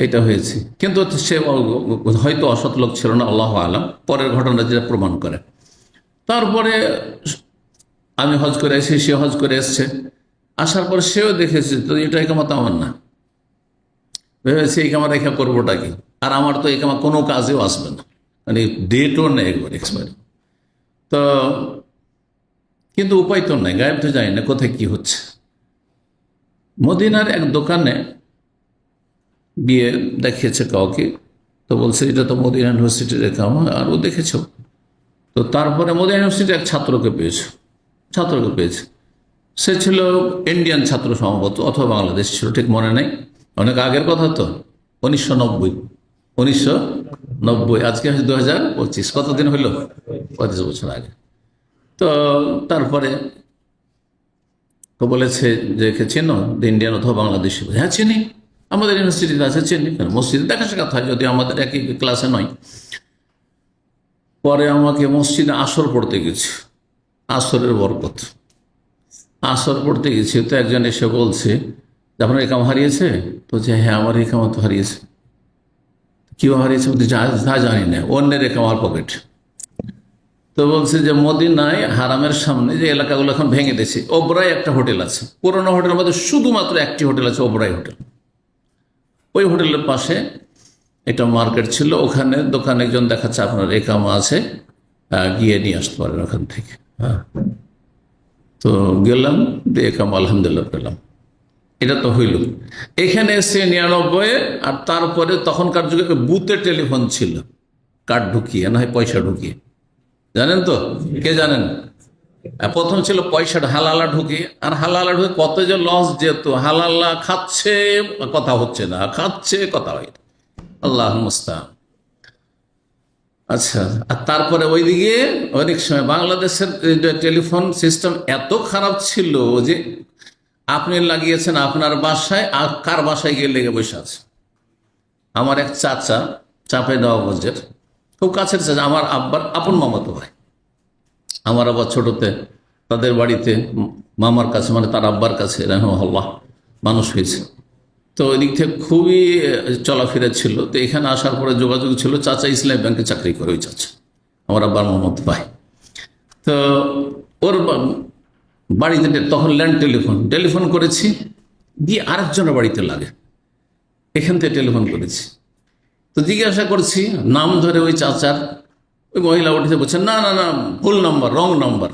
এটা হয়েছে। কিন্তু সে হয়তো অসৎ লোক ছিল না, আল্লাহ আলাম, পরের ঘটনা যেটা প্রমাণ করে। তারপরে আমি হজ করে এসে, সে হজ করে এসছে, আসার পর সেও দেখেছে তো এটা একামা তো আমার না, ভেবেছে একামা রেখা করবোটা কি, আর আমার তো একামা কোনো কাজেও আসবে না, মানে ডেটও নেই, একবার এক্সপায়ার। তো কিন্তু উপায় তো নাই, গায়েব তো জানি না কোথায় কি হচ্ছে। মদিনার এক দোকানে গিয়ে দেখিয়েছে কাউকে, তো বলছে এটা তো মদিনা ইউনিভার্সিটির একামা, আর ও দেখেছ। তো তারপরে মদিনা ইউনিভার্সিটির এক ছাত্রকে পেয়েছে। সে ছিল ইন্ডিয়ান ছাত্র সম্ভবত, অথবা বাংলাদেশ ছিল, ঠিক মনে নেই, অনেক আগের কথা তো, 1990, আজকে 2025, কতদিন হইল, 25 বছর আগে। তো তারপরে তো বলেছে যে চেনো ইন্ডিয়ান অথবা বাংলাদেশি? হ্যাঁ চিনি, আমাদের ইউনিভার্সিটিতে আছে, চিনি, মসজিদে দেখা সাক্ষাৎ হয়, যদি আমাদের একই ক্লাসে নয়। পরে আমাকে মসজিদে আসর পড়তে গেছি, আসরের বরকত, আসর পড়তে গেছি, তো একজন এসে বলছে যে আপনার একামা হারিয়েছে? তো যে হ্যাঁ আমার একামা তো হারিয়েছে। কিভাবে হারিয়েছে? তা জানি না, অন্যের একামা আমার পকেট। তো বলছে যে মদিনায় হারামের সামনে যে এলাকাগুলো এখন ভেঙে দিয়েছে, ওবরাই একটা হোটেল আছে, পুরোনো হোটেলের মধ্যে শুধুমাত্র একটি হোটেল আছে, ওবরাই হোটেল। ওই হোটেলের পাশে একটা মার্কেট ছিল, ওখানে দোকানে একজন দেখাচ্ছে আপনার একামা আছে, গিয়ে নিয়ে আসতে পারেন ওখান থেকে। হ্যাঁ, তো গেলাম, দিয়ে একামা আলহামদুলিল্লাহ পেলাম। এটা তো হইল। এখানে এসে 99, আর তারপরে তখনকার যুগে বুথে টেলিফোন ছিল, কার্ড ঢুকিয়ে না হয় পয়সা ঢুকিয়ে, জানেন তো? কে জানেন? প্রথম ছিল পয়সাটা হালালা ঢুকে, আর হালালা ঢুকে কত যে লস যেত। হালালা খাচ্ছে কথা হচ্ছে না, খাচ্ছে কথা হয় না। আল্লাহ মুস্তাআন। আচ্ছা, আর তারপরে ওইদিকে অনেক সময় বাংলাদেশের টেলিফোন সিস্টেম এত খারাপ ছিল যে আপনি লাগিয়েছেন আপনার বাসায়, আর কার বাসায় গিয়ে লেগে বসে আছে। আমার এক চাচা, চাঁপাইনবাবগঞ্জের, খুব কাছের চাচা, আমার আব্বার আপন মামাতো ভাই। আমার আবার ছোটতে তাদের বাড়িতে মামার কাছে, মানে তার আব্বার কাছে রাহিমাহুল্লাহ মানুষ হয়েছে। তো ওই দিক থেকে খুবই চলাফেরা ছিল। তো এখানে আসার পরে যোগাযোগ ছিল, চাচা ইসলামী ব্যাংকে চাকরি করে, ওই চাচা আমার আব্বার মামাতো ভাই। তো ওর বাড়িতে তখন ল্যান্ড টেলিফোন করেছি, দিয়ে আরেকজনের বাড়িতে লাগে, এখান থেকে টেলিফোন করেছি। তো জিজ্ঞাসা করছি নাম ধরে ওই চাচার, ওই মহিলা উঠে বলছেন না না না, ভুল নাম্বার, রং নাম্বার।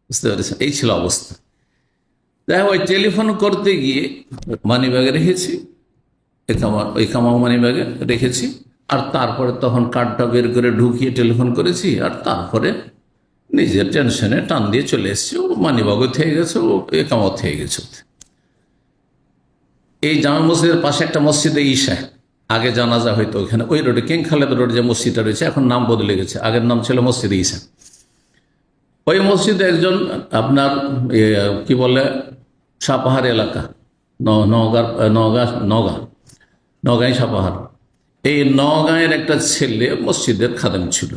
বুঝতে পেরেছেন? এই ছিল অবস্থা। দেখো, ওই টেলিফোন করতে গিয়ে মানি ব্যাগে রেখেছি, ওই কামাও মানি ব্যাগে রেখেছি, আর তারপরে তখন কার্ডটা বের করে ঢুকিয়ে টেলিফোন করেছি, আর তারপরে নিজের টেনশনে টান দিয়ে চলে এসেছি। ও মানিবাগও থেকে গেছে, ও একামাও থেকে গেছে। এই জামা মসজিদের পাশে একটা মসজিদে ঈশা, আগে জানাজা হয়তো ওখানে, ওই রোডে কিং খালেদ রোড যে মসজিদটা রয়েছে, এখন নাম বদলে গেছে, আগের নাম ছিল মসজিদে ঈশা। ওই মসজিদে একজন আপনার কি বলে সাপাহার এলাকা, নগাঁয় সাপাহার, এই নগাঁয়ের একটা ছেলে মসজিদের খাদেম ছিল।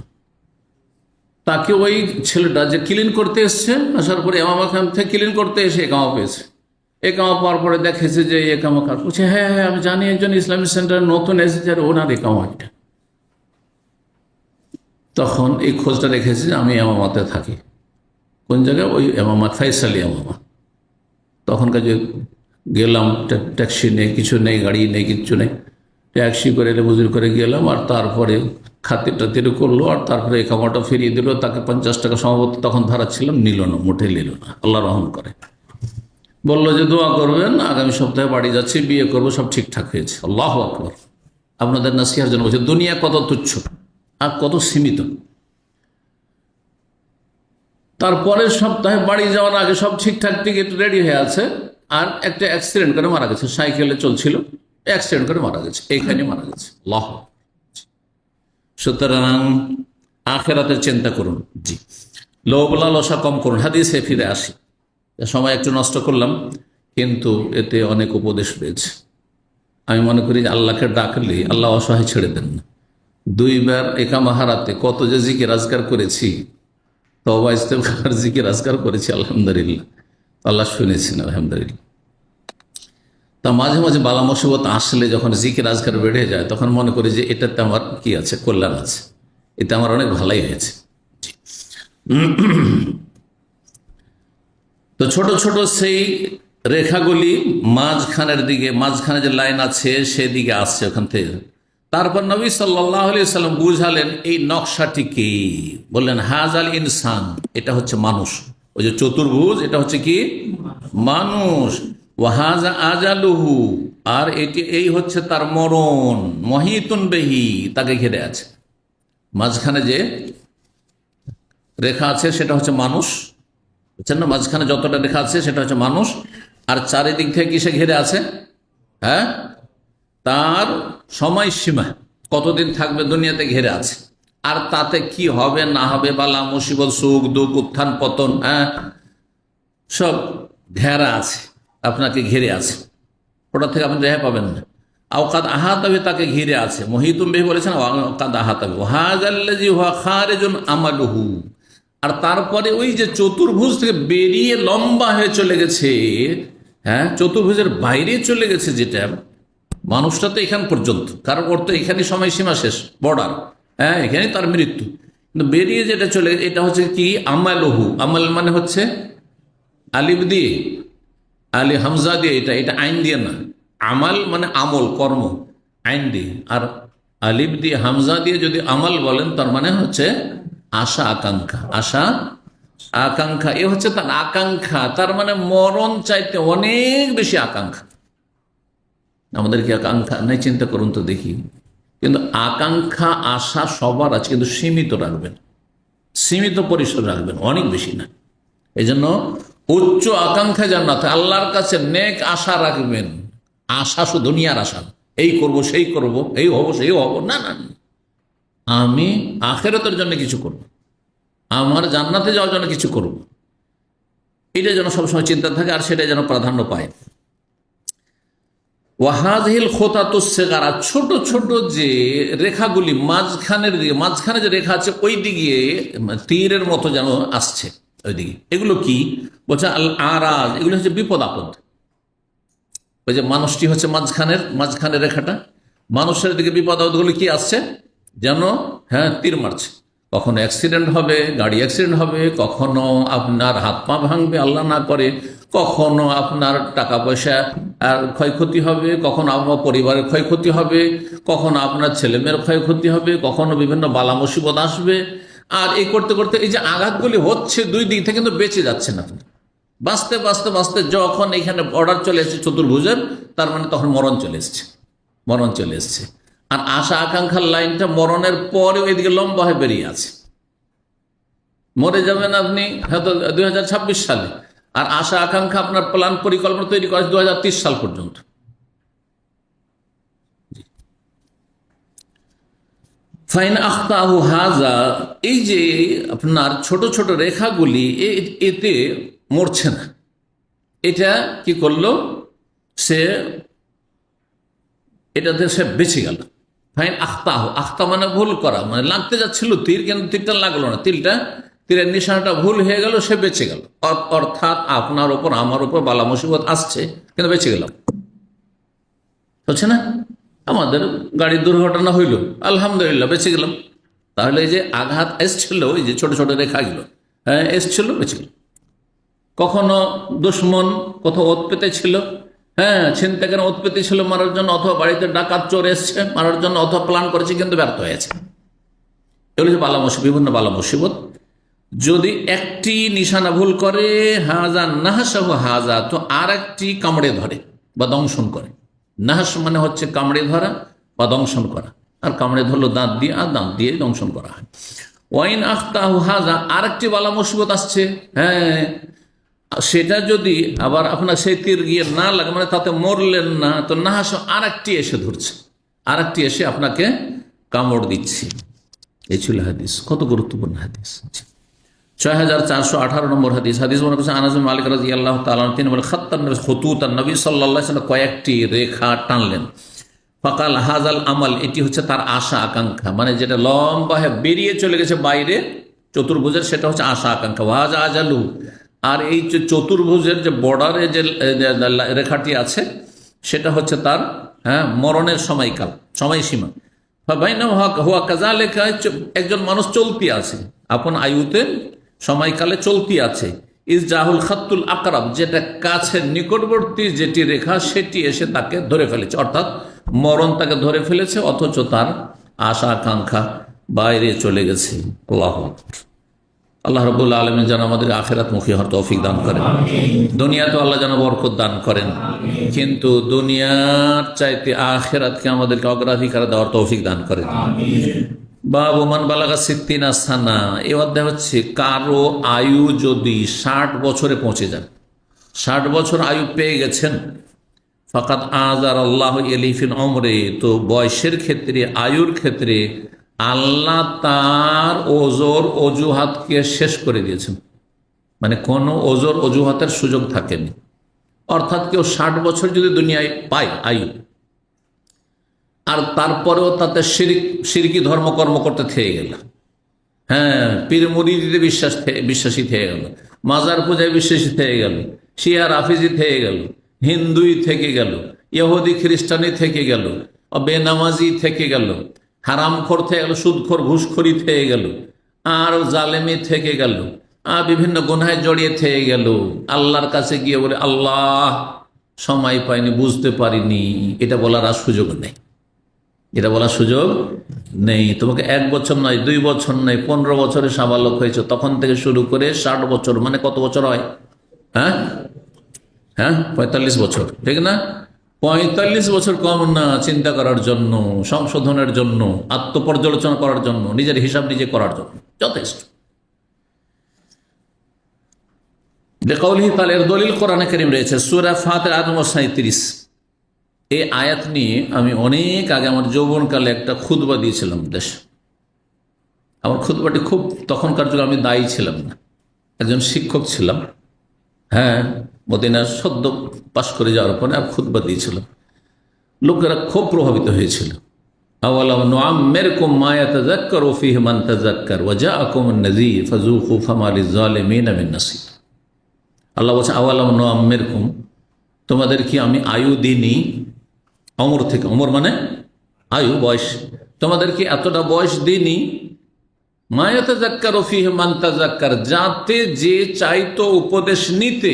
তাকে ওই ছেলেটা যে ক্লিন করতে এসছে, আসার পরে এমামা খান থেকে ক্লিন করতে এসে একামা পেয়েছে। একামা পাওয়ার পরে দেখেছে যে একামা কার, বলছে হ্যাঁ হ্যাঁ আমি জানি, একজন ইসলামিক সেন্টার নতুন এসেছে, আর ওনার একামা এটা। তখন এই খোঁজটা রেখেছে যে আমি এমামাতে থাকি। কোন জায়গায়? ওই এমামা, ফয়সালি এমামা। তখনকার যে গেলাম, ট্যাক্সি নেই, কিছু নেই, গাড়ি নেই, কিচ্ছু নেই, ট্যাক্সি করে মজুরি করে গেলাম, আর তারপরে খাতির টাতির করলো, আর তারপরে একামাটা ফিরিয়ে দিল। তাকে 50 টাকা সম্ভবত তখন ধারাচ্ছিলাম, নিল না, মোটে নিল না, আল্লাহ রহম করে। বললো যে দোয়া করবেন, আগামী সপ্তাহে বাড়ি যাচ্ছি, বিয়ে করবো, সব ঠিকঠাক হয়েছে। আল্লাহ আকবার। আপনাদের নাসিহার জন্য বলছে, দুনিয়া কত তুচ্ছ আর কত সীমিত। তারপরের সপ্তাহে বাড়ি যাওয়ার আগে সব ঠিকঠাক, টিকিট রেডি হয়ে আছে, আর একটা অ্যাক্সিডেন্ট করে মারা গেছে। সাইকেলে চলছিল, অ্যাক্সিডেন্ট করে মারা গেছে, এইখানে মারা গেছে। আল্লাহ। সুতরাং আখেরাতের চিন্তা করুন। জি, লোভ লালসা কম করুন। হাদিসে ফিরে আসি, সময় একটু নষ্ট করলাম, কিন্তু এতে অনেক উপদেশ রয়েছে। আমি মনে করি যে আল্লাহকে ডাকলে আল্লাহ অসহায় ছেড়ে দেন না। 2 বার একামা হারাতে কত যে জিকির আজকার করেছি, তওবা ইস্তেগফার জিকির আজকার করেছি, আলহামদুলিল্লাহ, আল্লাহ শুনেছেন, আলহামদুলিল্লাহ। তা মাঝে মাঝে বালা মুসিবত আসলে যখন জিকির আজকার বেড়ে যায়, তখন মনে করি যে এটাতে আমার কি আছে, কল্যাণ আছে, এতে আমার অনেক ভালোই হয়েছে। তো ছোট ছোট সেই রেখাগুলি মাঝখানের দিকে, মাঝখানে যে লাইন আছে সেদিকে আসছে ওখান থেকে। তারপর নবী সাল্লাল্লাহু আলাইহি সাল্লাম বুঝালেন এই নকশাটি কি, বললেন হাজাল ইনসান, এটা হচ্ছে মানুষ। ওই যে চতুর্ভুজ, এটা হচ্ছে কি মানুষ। ওয়াহাজা আজালুহু, আর এটি এই হচ্ছে তার মরণ। মহিতুন বেহি, তাকে ঘিরে আছে। মাঝখানে যে রেখা আছে সেটা হচ্ছে মানুষ, বুঝছেন না? মাঝখানে যতটা রেখা আছে সেটা হচ্ছে মানুষ, আর চারিদিক থেকে কিসে ঘিরে আছে? হ্যাঁ, তার সময়সীমা, কতদিন থাকবে দুনিয়াতে, ঘিরে আছে। আর তাতে কি হবে না হবে, বালা মুসিবত, সুখ দুঃখ, উত্থান পতন, হ্যাঁ, সব ঘেরা আছে, আপনাকে ঘিরে আছে, ওটা থেকে আপনি রেহাই পাবেন না। আওকাদ আহাতাবে, তাকে ঘিরে আছে। মহিতুম বেহি বলেছেন আওকাদ আহাতাবে, ওয়াহাযাল্লাযী হুয়া খারিজুন আমালুহু, আর তারপরে ওই যে চতুর্ভুজ থেকে বেরিয়ে লম্বা হয়ে চলে গেছে, হ্যাঁ, চতুর্ভুজের বাইরে চলে গেছে যেটা, মানুষটা তো এখান পর্যন্ত, কারণ ওর তো এখানে সময়সীমা শেষ, বর্ডার, হ্যাঁ, এখানে তার মৃত্যু। কিন্তু বেরিয়ে যেটা চলে গেছে, এটা হচ্ছে কি আমালুহু। আমাল মানে হচ্ছে আলিফ দিয়ে, আলি হামজা দিয়ে, এটা আইন দিয়ে না। আমাল মানে আমল, কর্ম, আইন দিয়ে। আর আলিফ দিয়ে হামজা দিয়ে যদি আমাল বলেন, তার মানে হচ্ছে আশা আকাঙ্ক্ষা, আশা আকাঙ্ক্ষা, এ হচ্ছে তার আকাঙ্ক্ষা, তার মানে মরণ চাইতে অনেক বেশি আকাঙ্ক্ষা। আমাদের কি আকাঙ্ক্ষা নেই? চিন্তা করুন তো দেখি। কিন্তু আকাঙ্ক্ষা আশা সবার আছে, কিন্তু সীমিত রাখবেন, সীমিত পরিসর রাখবেন, অনেক বেশি না। এই জন্য উচ্চ আকাঙ্ক্ষা যেন না থাকে, আল্লাহর কাছে নেক আশা রাখবেন। আশা শুধু দুনিয়ার আশা, এই করব সেই করব, এই হব সেই হব, না না না। আমি আখিরাতের জন্য কিছু করব, আমার জান্নাতে যাওয়ার জন্য কিছু করব, এটা যেন সবসময় চিন্তা থাকে, আর সেটা যেন প্রাধান্য পায়। ওয়াহাজহিল খোতাতুসেগারা, ছোট ছোট যে রেখাগুলি মাঝখানের দিকে, মাঝখানে যে রেখা আছে ওই দিকে তীরের মতো যেন আসছে ওইদিকে, এগুলো কি বলছে? আল আরাজ, এগুলো হচ্ছে বিপদ আপদ। ওই যে মানুষটি হচ্ছে মাঝখানের রেখাটা, মানুষের দিকে বিপদ আপদগুলো কি আসছে যেন, হ্যাঁ, তীর মারছে। কখনো অ্যাক্সিডেন্ট হবে, গাড়ি অ্যাক্সিডেন্ট হবে, কখনো আপনার হাত পা ভাঙবে আল্লাহ না করে, কখনো আপনার টাকা পয়সা আর ক্ষয়ক্ষতি হবে, কখনো আপনার পরিবারের ক্ষয়ক্ষতি হবে, কখনো আপনার ছেলেমেয়ের ক্ষয়ক্ষতি হবে, কখনো বিভিন্ন বালা মুসিবত আসবে। আর এই করতে করতে এই যে আঘাতগুলি হচ্ছে দুই দিক থেকে, কিন্তু বেঁচে যাচ্ছে না। বাঁচতে বাঁচতে বাঁচতে যখন এখানে বর্ডার চলে এসেছে চতুর্ভুজের, তার মানে তখন মরণ চলে এসছে, মরণ চলে এসছে। আর আশা আকাঙ্ক্ষার লাইনটা মরণের পরে ওইদিকে লম্বা হয়ে বেরিয়ে আছে। মরে যাবেন আপনি হয়তো 2026 সালে, আর আশা আকাঙ্ক্ষা আপনার প্ল্যান পরিকল্পনা তৈরি করা 2030 সাল পর্যন্ত। ফাইন আখতাহু হাজা, এই যে আপনার ছোট ছোট রেখাগুলি, এতে মরছে না। এটা কি করলো? সে এটাতে সে বেঁচে গেল। ফাইন আখতাহ, আখতা মানে ভুল করা, মানে লাগতে যাচ্ছিল তীর, কিন্তু তীরটা লাগলো না, তীরের নিশানাটা ভুল হয়ে গেল, সে বেঁচে গেল। অর্থাৎ আপনার ওপর আমার ওপর বালা মুসিবত আসছে, কিন্তু বেঁচে গেলাম, হচ্ছে না? আমাদের গাড়ির দুর্ঘটনা হইল, আলহামদুলিল্লাহ বেঁচে গেলাম। তাহলে এই যে আঘাত এসছিল, এই যে ছোট ছোট রেখাগুলো, হ্যাঁ, এসছিল, বেঁচে গেল। কখনো দুশ্মন কোথাও ওত পেতে ছিল, হ্যাঁ, ছিনতাইয়ের ওত পেতে ছিল মারার জন্য, অথবা বাড়িতে ডাকাত চোর এসছে মারার জন্য, অথবা প্ল্যান করেছে কিন্তু ব্যর্থ হয়েছে। এগুলো যে বালা মুসিবত, বিভিন্ন বালা মুসিবত। যদি একটি নিশানা ভুল করে, হাজা নাহাসাহু হাজা, তো আর একটি কামড়ে ধরে বা দংশন করে। নাহাস মানে হচ্ছে কামড়ে ধরা বা দংশন করা, আর কামড়ে ধরলো দাঁত দিয়ে, আর দাঁত দিয়ে দংশন করা হয়। ওয়াইন আখতাহু হাজা, আর একটি বালা মুসিবত আসছে, হ্যাঁ, সেটা যদি আবার আপনার সেই তীর গিয়ে না লাগে, মানে তাতে মরলেন না, তো নাহাস আর একটি এসে ধরছে, আর একটি এসে আপনাকে কামড় দিচ্ছে। এই ছিল হাদিস। কত গুরুত্বপূর্ণ হাদিস। 6418 নম্বর হাদিস। হাদিস মনে করছে আনাস বিন মালিক রাদিয়াল্লাহু তাআলা, তিনি বলেন খাত্তান নবী খুতুতান, নবী সাল্লাল্লাহু আলাইহি ওয়াসাল্লাম কয়েকটি রেখা টানলেন। ফাকাল হাজাল আমাল, এটি হচ্ছে তার আশা আকাঙ্ক্ষা, মানে যেটা লম্বা হয়ে বেরিয়ে চলে গেছে বাইরে চতুর্ভুজের, সেটা হচ্ছে আশা আকাঙ্ক্ষা। ওয়াজা আজালু, আর এই যে চতুর্ভুজের যে বর্ডারে যে রেখাটি আছে, সেটা হচ্ছে তার, হ্যাঁ, মরণের সময়কাল, সময়সীমা। হুয়া কাযালিকা, একজন মানুষ চলতি আছে, আপন আয়ুতে সময়কালে চলতি আছে। ইস জাহুল খাত্তুল আকরাব, যেটা কাছের নিকটবর্তী যেটি রেখা, সেটি এসে তাকে ধরে ফেলেছে, অর্থাৎ মরণ তাকে ধরে ফেলেছে, অথচ তার আশা আকাঙ্ক্ষা বাইরে চলে গেছে। আল্লাহু আকবার। আল্লাহ রাব্বুল আলামিন যেন আমাদের আখিরাতমুখী হওয়ার তৌফিক দান করেন, দুনিয়াতে আল্লাহ যেন বরকত দান করেন, কিন্তু দুনিয়ার চাইতে আখিরাতকে আমাদেরকে অগ্রাধিকার দেওয়ার তৌফিক দান করেন। বাবু মান বালাগা সিত্তিনা সানা, এই অধ্যায় হচ্ছে কারো আয়ু যদি 60 বছরে পৌঁছে যান, 60 বছর আয়ু পেয়ে গেছেন, ফাকাদ আযার আল্লাহ এলিফিন ওমরে, তো বয়সের ক্ষেত্রে, আয়ুর ক্ষেত্রে আল্লাহ তার ওজোর অজুহাতকে শেষ করে দিয়েছেন, মানে কোনো ওজোর অজুহাতের সুযোগ থাকেনি। অর্থাৎ কেউ 60 বছর যদি দুনিয়ায় পায় আয়ু, আর তারপরেও তাতে শিরকি ধর্মকর্ম করতে থেকে গেল, হ্যাঁ, পীর মুরিদিতে বিশ্বাসী থেকে গেল, মাজার পূজায় বিশ্বাসী থেকে গেল, শিয়া রাফিজি থেকে গেল, হিন্দুই থেকে গেল, ইহুদি খ্রিস্টানি থেকে গেল, বেনামাজি থেকে গেল, হারামখোর থেকে গেল, সুদখোর ঘুষখোরি থেকে গেল, আর জালেমি থেকে গেল, আর বিভিন্ন গুনাহে জড়িয়ে থেকে গেল, আল্লাহর কাছে গিয়ে বলে আল্লাহ সময় পাইনি, বুঝতে পারিনি, এটা বলার আর সুযোগ নেই। এটা বলার সুযোগ নেই। তোমাকে 1 বছর নয়, 2 বছর নয়, 15 বছরে সাবালক হয়েছে, তখন থেকে শুরু করে 60 বছর, মানে কত বছর হয়? হ্যাঁ হ্যাঁ 45 বছর, ঠিক না? 45 বছর কম না চিন্তা করার জন্য, সংশোধনের জন্য, আত্মপর্যালোচনা করার জন্য, নিজের হিসাব নিজে করার জন্য যথেষ্ট। বেকাউলিহি তাআলা, এর দলিল কোরআনে কারীম রয়েছে সূরা ফাতির আয়াত নম্বর 37। এই আয়াত নিয়ে আমি অনেক আগে আমার যৌবনকালে একটা খুতবা দিয়েছিলাম দেশে। আমার খুতবাটি খুব, তখনকার যুগে আমি দায়ী ছিলাম না, একজন শিক্ষক ছিলাম। হ্যাঁ, মদিনার সদ্য পাশ করে যাওয়ার পরে আর খুতবা দিয়েছিলাম, লোকেরা খুব প্রভাবিত হয়েছিল। আওয়ালাম নুআম্মিরকুম মা ইয়াতাযাক্কারু ফীহি মান তাযাক্কার ওয়া জাআকুমুন নাযীর ফাযূকু ফামা লিয-যালিমিনা মিন নাসীর। আল্লাহ বলছে আওয়ালাম নুআম্মিরকুম, তোমাদের কি আমি আয়ু দিইনি? অমর থেকে, অমর মানে আয়ু, বয়স। তোমাদের কি এতটা বয়স দিইনি? মা ইয়াতাযাক্কারু ফীহি মান তাযাক্কার, যাতে যে চাইতো উপদেশ নিতে,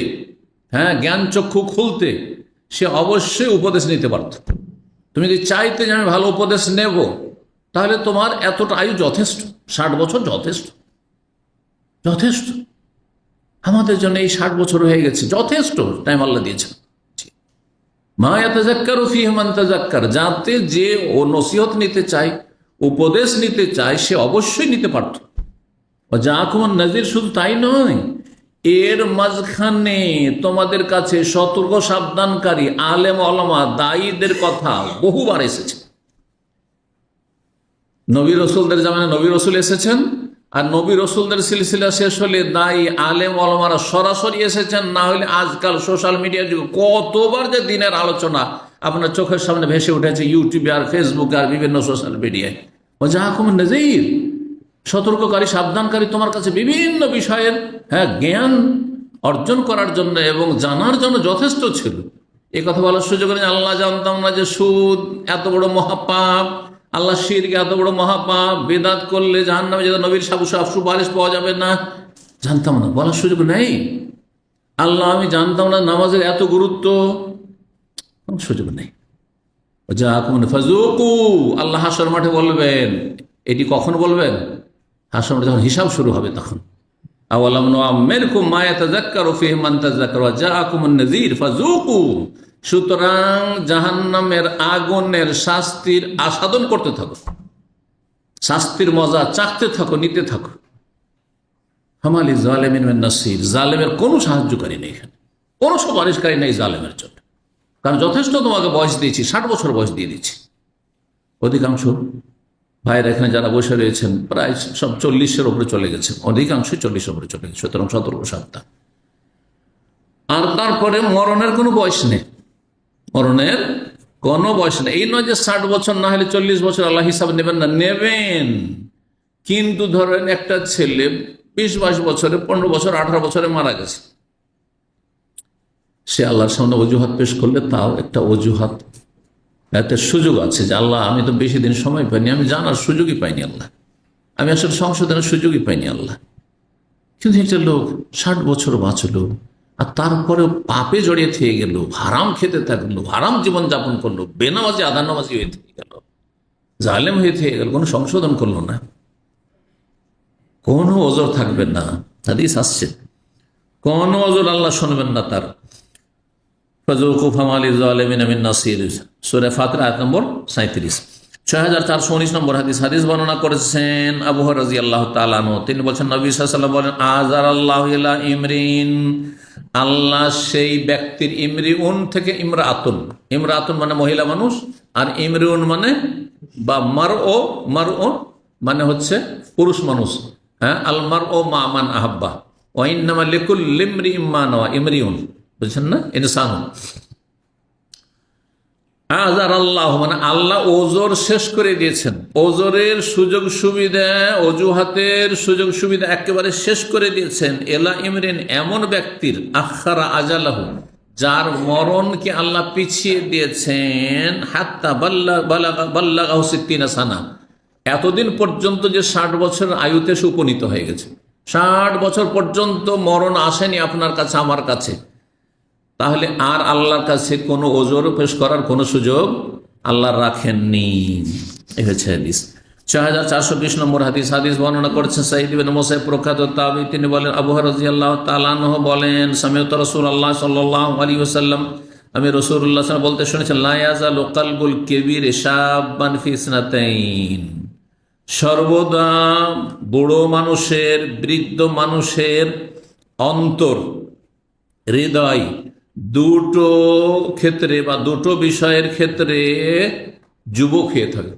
হ্যাঁ, জ্ঞান চক্ষু খুলতে, সে অবশ্যই উপদেশ নিতে পারত। তুমি যদি চাইতে যে আমি ভালো উপদেশ নেব, তাহলে তোমার এতটা আয়ু যথেষ্ট, 60 বছর যথেষ্ট, যথেষ্ট। আমাদের জন্য এই 60 বছর হয়ে গেছে, যথেষ্ট টাইম আল্লাহ দিয়েছেন। মা ইয়াতাযাক্কারু ফীহি মান তাযাক্কার, যাতে যে ও নসিহত নিতে চায়, উপদেশ নিতে চায়, সে অবশ্যই নিতে পারত। জাআকুমুন নাযীর, শুধু তাই নয়, এর মাঝখানে তোমাদের কাছে সতর্ক সাবধানকারী আলেম ওলামা দায়ীদের কথা বহুবার এসেছে। নবী রসুলদের জামানায় নবী রসুল এসেছেন, আর নবী রসুলদের সিলসিলা শেষ হলে দায়ী আলেম ওলামারা সরাসরি এসেছেন, না হলে আজকাল সোশ্যাল মিডিয়ার যুগে কতবার যে দিনের আলোচনা আপনার চোখের সামনে ভেসে উঠেছে ইউটিউবে আর ফেসবুকে আর বিভিন্ন সোশ্যাল মিডিয়ায়। ও জাআকুমুন নাযীর, সতর্ককারী সাবধানকারী তোমার কাছে বিভিন্ন বিষয়ের, হ্যাঁ, জ্ঞান অর্জন করার জন্য এবং জানার জন্য যথেষ্ট ছিল। এই কথা বলার সুযোগ নেই আল্লাহ জানতাম না যে সুদ এত বড় মহাপাপ, আল্লাহ শিরক এত বড় মহাপাপ, বেদাত করলে জাহান্নামে যেতে নবীর সুপারিশ পাওয়া যাবে না, জানতাম না, বলার সুযোগ নেই। আল্লাহ আমি জানতাম না নামাজের এত গুরুত্ব, সুযোগ নেই। ফাযুকু, আল্লাহ হাশর মাঠে বলবেন। এটি কখন বলবেন? হাশর মাঠে যখন হিসাব শুরু হবে তখন। আওয়ালাম নুআম্মিরকুম মা ইয়াতাযাক্কারু ফীহি মান তাযাক্কার ওয়া জাআকুমুন নাযীর ফাযুকু, সুতরাং জাহান্নামের আগুনের শাস্তির আস্বাদন করতে থাকো, শাস্তির মজা চাখতে থাকো, নিতে থাকো। ফামা লিয-যালিমিন মিন নাসীর, জালেমের কোনো সাহায্যকারী নেই, এখানে কোনো সুপারিশকারী নেই জালেমের জন্য। কারণ যথেষ্ট তোমাকে বয়স দিয়েছি, 60 বছর বয়স দিয়ে দিচ্ছি। অধিকাংশ ভাইয়ের এখানে যারা বসে রয়েছেন প্রায় সব 40-এর উপরে চলে গেছেন, অধিকাংশই 40-এর উপরে চলে গেছে। সুতরাং সতর্ক সাবধান। আর তারপরে মরণের কোনো বয়স নেই, মরণের কোনো বয়স নেই। এই নয় যে 60 বছর না হলে 40 বছর আল্লাহ হিসাব নেবেন না, নেবেন। কিন্তু ধরেন একটা ছেলে 20-22 বছরে, 15 বছর, 18 বছরে মারা গেছে, সে আল্লাহর সামনে অজুহাত পেশ করলে তাও একটা অজুহাত, একটা সুযোগ আছে যে আল্লাহ আমি তো বেশি দিন সময় পাইনি, আমি জানার সুযোগই পাইনি, আল্লাহ আমি আসলে সংশোধনের সুযোগই পাইনি আল্লাহ। কিন্তু একটা লোক 60 বছর বাঁচলো, আর তারপরে পাপে জড়িয়ে থেকে গেল, হারাম খেতে থাকলো, হারাম জীবন যাপন করলো, বেনামাজি আধা নামাজি হয়ে থেকে গেল, জালেম হয়ে থেকে গেল, কোনো সংশোধন করলো না, কোনো ওজর থাকবে না। হাদিস আসছে, কোনো ওজর আল্লাহ শুনবেন না তার। ফাযুকু ফামা লিয-যালিমিনা মিন নাসীর, সূরা ফাতির আয়াত নম্বর 37। 6419 নম্বর হাদিস। হাদিস বর্ণনা করেছেন আবু হুরায়রা রাদিয়াল্লাহু তাআলা আনহু। তিনি বলেছেন নবী সাল্লাল্লাহু আলাইহি ওয়াসাল্লাম বলেন, আযারাল্লাহু ইলা ইমরিন, আল্লাহ সেই ব্যক্তির, ইমরিউন থেকে ইমরাতুন, ইমরাতুন মানে মহিলা মানুষ, আর ইমরিউন মানে বা মারউন মানে হচ্ছে পুরুষ মানুষ। হ্যাঁ, আল মারউ মা মান আহাব্বা ওয়া ইন্নামা লিকুল্লি ইমরিইম মা নাওয়া, ইমরিউন বুঝছেন না, ইনসান। আযার আল্লাহ মানে আল্লাহ ওজর শেষ করে দিয়েছেন, ওজরের সুযোগ সুবিধা, অজুহাতের সুযোগ সুবিধা একেবারে শেষ করে দিয়েছেন। এলা ইমরিন, এমন ব্যক্তির, আখারা আজালাহু, যার মরণকে আল্লাহ পিছিয়ে দিয়েছেন, হাত্তা বাল্লাগাহু 60 সানা, এতদিন পর্যন্ত যে 60 বছরের আয়ুতে সে উপনীত হয়ে গেছে। 60 বছর পর্যন্ত মরণ আসেনি আপনার কাছে, আমার কাছে, তাহলে আর আল্লাহর কাছে কোনো ওজর পেশ করার কোনো সুযোগ আল্লাহ রাখেননি। এই হচ্ছে হাদিস। 6420 নম্বর হাদিস। হাদিস বর্ণনা করেছেন সাঈদ ইবনে মুসাইয়্যিব প্রখ্যাত তাবী। তিনি বলেন, আবু হুরায়রা রাদিয়াল্লাহু তাআলা আনহু বলেন, সামি'তু রাসূলুল্লাহ সাল্লাল্লাহু আলাইহি ওয়াসাল্লাম, আমি রাসূলুল্লাহ সাল্লাল্লাহু আলাইহি ওয়াসাল্লাম বলতে শুনেছেন, লা ইয়াজালু কালবুল কাবীর শাব্বান ফি ইসনাতাইন, সর্বদা বুড়ো মানুষের, বৃদ্ধ মানুষের অন্তর, হৃদয় দুটো ক্ষেত্রে বা দুটো বিষয়ের ক্ষেত্রে যুবক হয়ে থাকে।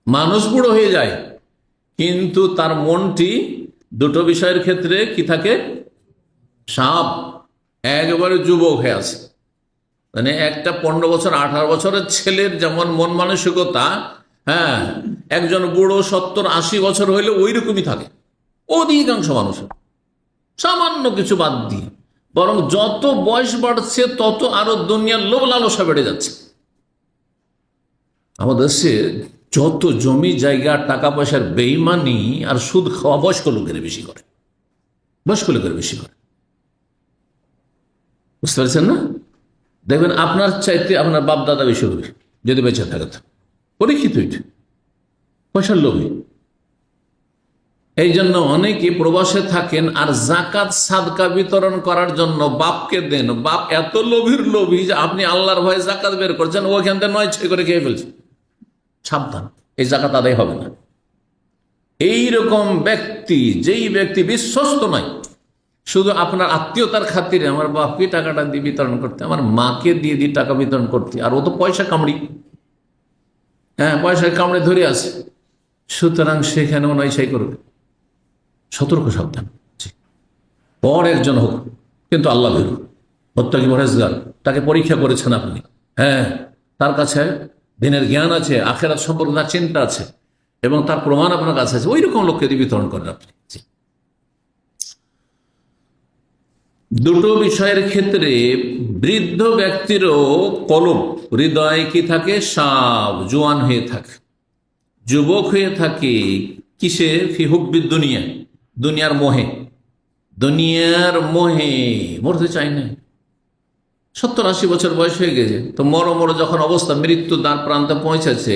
মানুষ বুড়ো হয়ে যায় কিন্তু তার মনটি দুটো বিষয়ের ক্ষেত্রে কি থাকে? সাপ, একবারে যুবক হয়ে আছে। মানে একটা 15 বছর 18 বছরের ছেলের যেমন মন মানসিকতা, হ্যাঁ, একজন বুড়ো 70-80 বছর হইলে ওই রকমই থাকে অধিকাংশ মানুষের, সামান্য কিছু বাদ দিয়ে। বরং যত বয়স বাড়ছে তত আরো দুনিয়ার লোভ লালসা বেড়ে যাচ্ছে। আমাদের দেশে যত জমি জায়গা, টাকা পয়সার বেইমানি আর সুদ খাওয়া বয়স্ক লোকের বেশি করে, বয়স্ক লোকের বেশি করে। বুঝতে পারছেন না? দেখবেন আপনার চাইতে আপনার বাপ দাদা বেশি হবে যদি বেঁচে থাকে। তো পরীক্ষিত এটা, পয়সার লোভে। এই জন্য অনেকে প্রবাসে থাকেন আর জাকাত সাদকা বিতরণ করার জন্য বাপকে দেন। বাপ এত লোভীর লোভী যে আপনি আল্লাহর ভয়ে জাকাত বের করছেন, ওখান থেকে 9-6 করে খেয়ে ফেলছেন। সাবধান, এই জাকাত আদায় হবে না। এইরকম ব্যক্তি, যেই ব্যক্তি বিশ্বস্ত নয়, শুধু আপনার আত্মীয়তার খাতিরে আমার বাপকে টাকাটা দিয়ে বিতরণ করতে, আমার মাকে দিয়ে টাকা বিতরণ করতে, আর ও তো পয়সা কামড়ি, হ্যাঁ, পয়সার কামড়ে ধরে আছে, সুতরাং সেখানেও 9-6 করবে। সতর্ক, সাবধান। পর একজন হোক কিন্তু আল্লাহ ভীরু, মুত্তাকি পরহেজগার, তাকে পরীক্ষা করেছেন আপনি, হ্যাঁ, তার কাছে দিনের জ্ঞান আছে, আখিরাত সম্পর্কে তার চিন্তা আছে এবং তার প্রমাণ আপনার কাছে আছে, ওই রকম লোককে দিয়ে বিতরণ করেন আপনি। দুটো বিষয়ের ক্ষেত্রে বৃদ্ধ ব্যক্তিরও কলব, হৃদয় কি থাকে? সাব, জোয়ান হয়ে থাকে, যুবক হয়ে থাকে। কিসে? ফি হুব্বিদ দুনিয়া, দুনিয়ার মোহে, দুনিয়ার মোহে মরতে চায় না। 70-80 বছর বয়স হয়ে গেছে তো মরো যখন অবস্থা, মৃত্যু দ্বার প্রান্তে পৌঁছেছে,